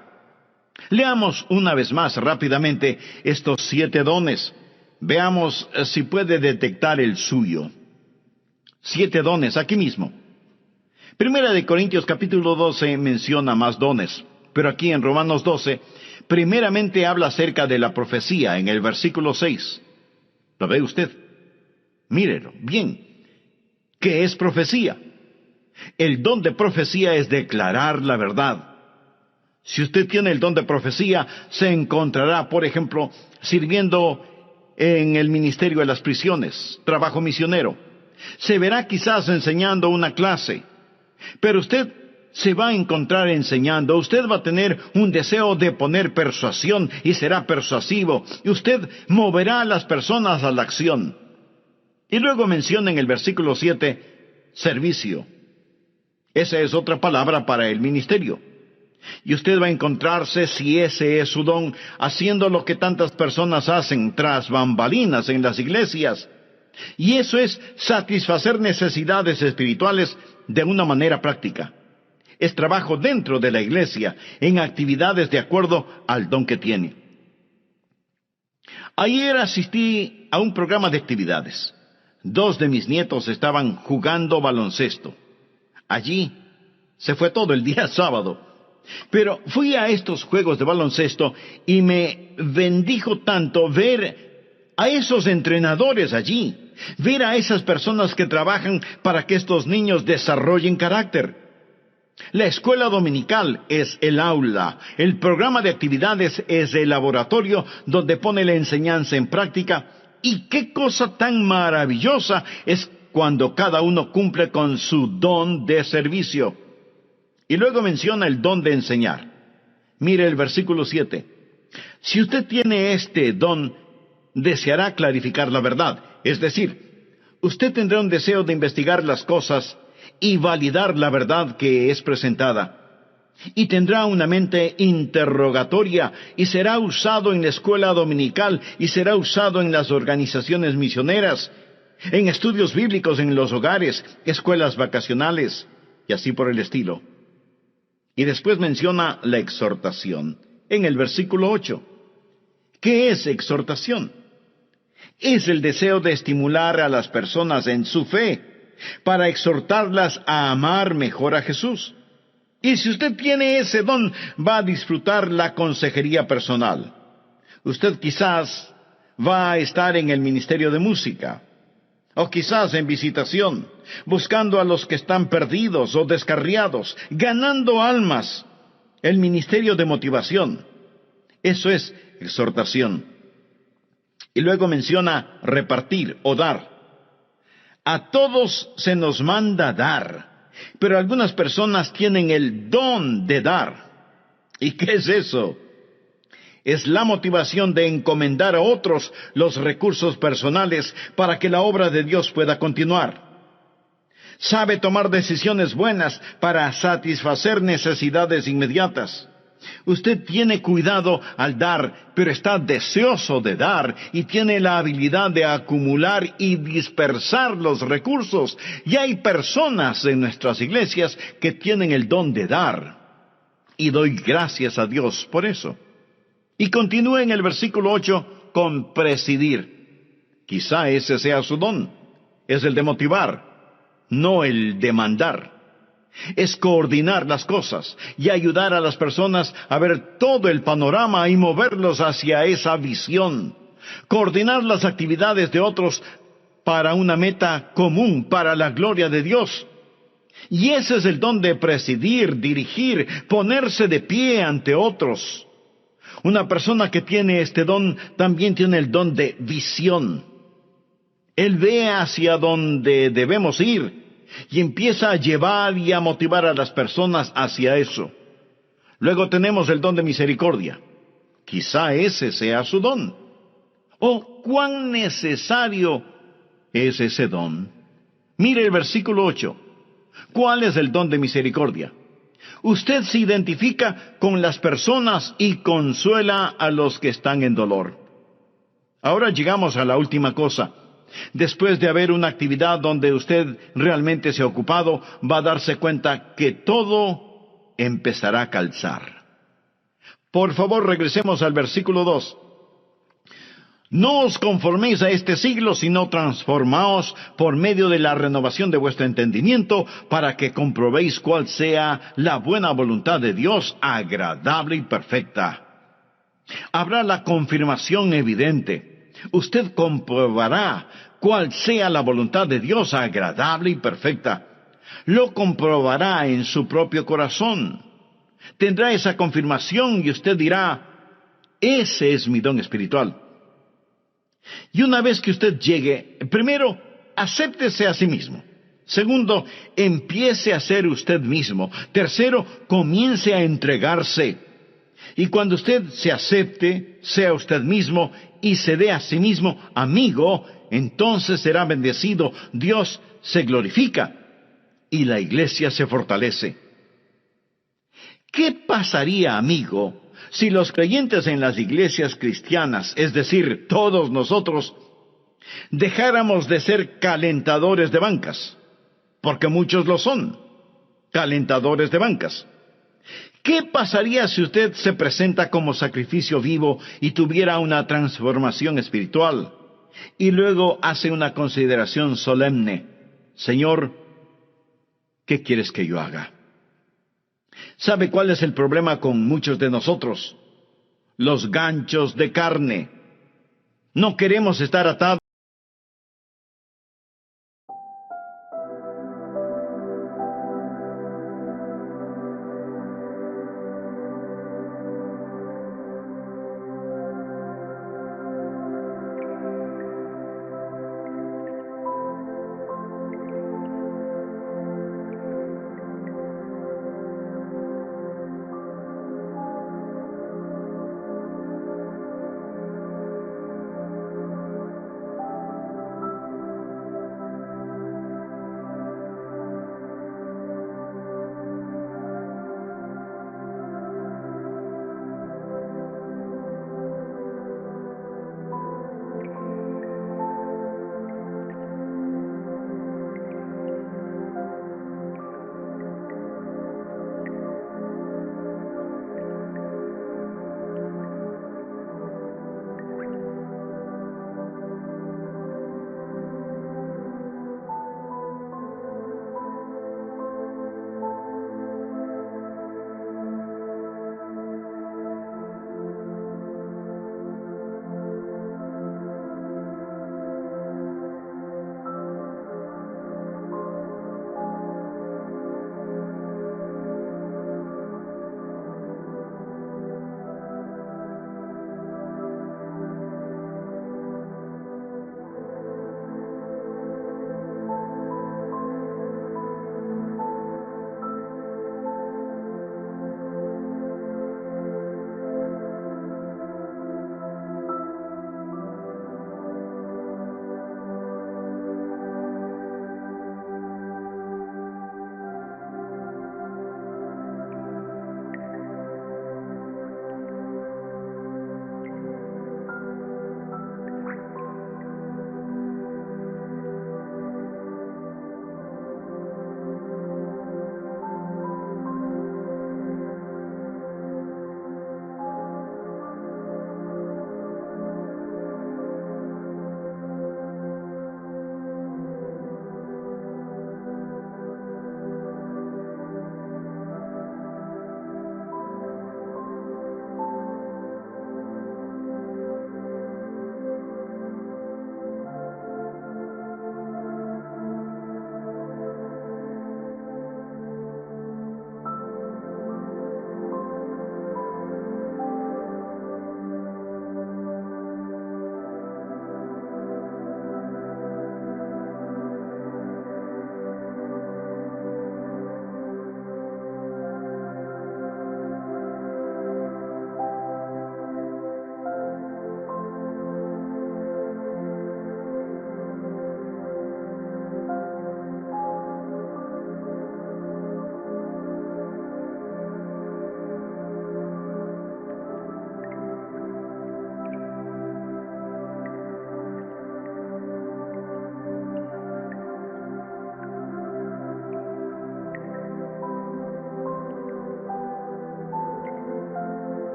Leamos una vez más rápidamente estos 7 dones. Veamos si puede detectar el suyo. 7 dones aquí mismo. Primera de Corintios capítulo 12 menciona más dones, pero aquí en Romanos 12, primeramente habla acerca de la profecía en el versículo 6. ¿Lo ve usted? Mírelo, bien. ¿Qué es profecía? El don de profecía es declarar la verdad. Si usted tiene el don de profecía, se encontrará, por ejemplo, sirviendo en el ministerio de las prisiones, trabajo misionero. Se verá quizás enseñando una clase, pero usted se va a encontrar enseñando. Usted va a tener un deseo de poner persuasión y será persuasivo, y usted moverá a las personas a la acción. Y luego menciona en el versículo 7, servicio. Esa es otra palabra para el ministerio. Y usted va a encontrarse, si ese es su don, haciendo lo que tantas personas hacen tras bambalinas en las iglesias. Y eso es satisfacer necesidades espirituales de una manera práctica. Es trabajo dentro de la iglesia, en actividades de acuerdo al don que tiene. Ayer asistí a un programa de actividades. 2 de mis nietos estaban jugando baloncesto. Allí se fue todo el día sábado. Pero fui a estos juegos de baloncesto y me bendijo tanto ver a esos entrenadores allí, ver a esas personas que trabajan para que estos niños desarrollen carácter. La escuela dominical es el aula, el programa de actividades es el laboratorio donde pone la enseñanza en práctica, y qué cosa tan maravillosa es cuando cada uno cumple con su don de servicio. Y luego menciona el don de enseñar. Mire el versículo 7. Si usted tiene este don, deseará clarificar la verdad. Es decir, usted tendrá un deseo de investigar las cosas y validar la verdad que es presentada. Y tendrá una mente interrogatoria y será usado en la escuela dominical y será usado en las organizaciones misioneras, en estudios bíblicos en los hogares, escuelas vacacionales y así por el estilo. Y después menciona la exhortación en el versículo 8. ¿Qué es exhortación? Es el deseo de estimular a las personas en su fe, para exhortarlas a amar mejor a Jesús. Y si usted tiene ese don, va a disfrutar la consejería personal. Usted quizás va a estar en el ministerio de música, o quizás en visitación, buscando a los que están perdidos o descarriados, ganando almas. El ministerio de motivación. Eso es exhortación. Y luego menciona repartir o dar. A todos se nos manda dar, pero algunas personas tienen el don de dar. ¿Y qué es eso? Es la motivación de encomendar a otros los recursos personales para que la obra de Dios pueda continuar. Sabe tomar decisiones buenas para satisfacer necesidades inmediatas. Usted tiene cuidado al dar, pero está deseoso de dar y tiene la habilidad de acumular y dispersar los recursos. Y hay personas en nuestras iglesias que tienen el don de dar. Y doy gracias a Dios por eso. Y continúa en el versículo 8 con presidir. Quizá ese sea su don. Es el de motivar, no el de mandar. Es coordinar las cosas y ayudar a las personas a ver todo el panorama y moverlos hacia esa visión. Coordinar las actividades de otros para una meta común, para la gloria de Dios. Y ese es el don de presidir, dirigir, ponerse de pie ante otros. Una persona que tiene este don también tiene el don de visión. Él ve hacia donde debemos ir y empieza a llevar y a motivar a las personas hacia eso. Luego tenemos el don de misericordia. Quizá ese sea su don. ¿O cuán necesario es ese don? Mire el versículo 8. ¿Cuál es el don de misericordia? Usted se identifica con las personas y consuela a los que están en dolor. Ahora llegamos a la última cosa. Después de haber una actividad donde usted realmente se ha ocupado, va a darse cuenta que todo empezará a calzar. Por favor, regresemos al versículo 2. No os conforméis a este siglo, sino transformaos por medio de la renovación de vuestro entendimiento, para que comprobéis cuál sea la buena voluntad de Dios, agradable y perfecta. Habrá la confirmación evidente. Usted comprobará cuál sea la voluntad de Dios agradable y perfecta. Lo comprobará en su propio corazón. Tendrá esa confirmación y usted dirá, ese es mi don espiritual. Y una vez que usted llegue, primero, acéptese a sí mismo. Segundo, empiece a ser usted mismo. Tercero, comience a entregarse. Y cuando usted se acepte, sea usted mismo y se dé a sí mismo amigo, entonces será bendecido, Dios se glorifica y la iglesia se fortalece. ¿Qué pasaría, amigo, si los creyentes en las iglesias cristianas, es decir, todos nosotros, dejáramos de ser calentadores de bancas? Porque muchos lo son, calentadores de bancas. ¿Qué pasaría si usted se presenta como sacrificio vivo y tuviera una transformación espiritual? Y luego hace una consideración solemne. Señor, ¿qué quieres que yo haga? ¿Sabe cuál es el problema con muchos de nosotros? Los ganchos de carne. No queremos estar atados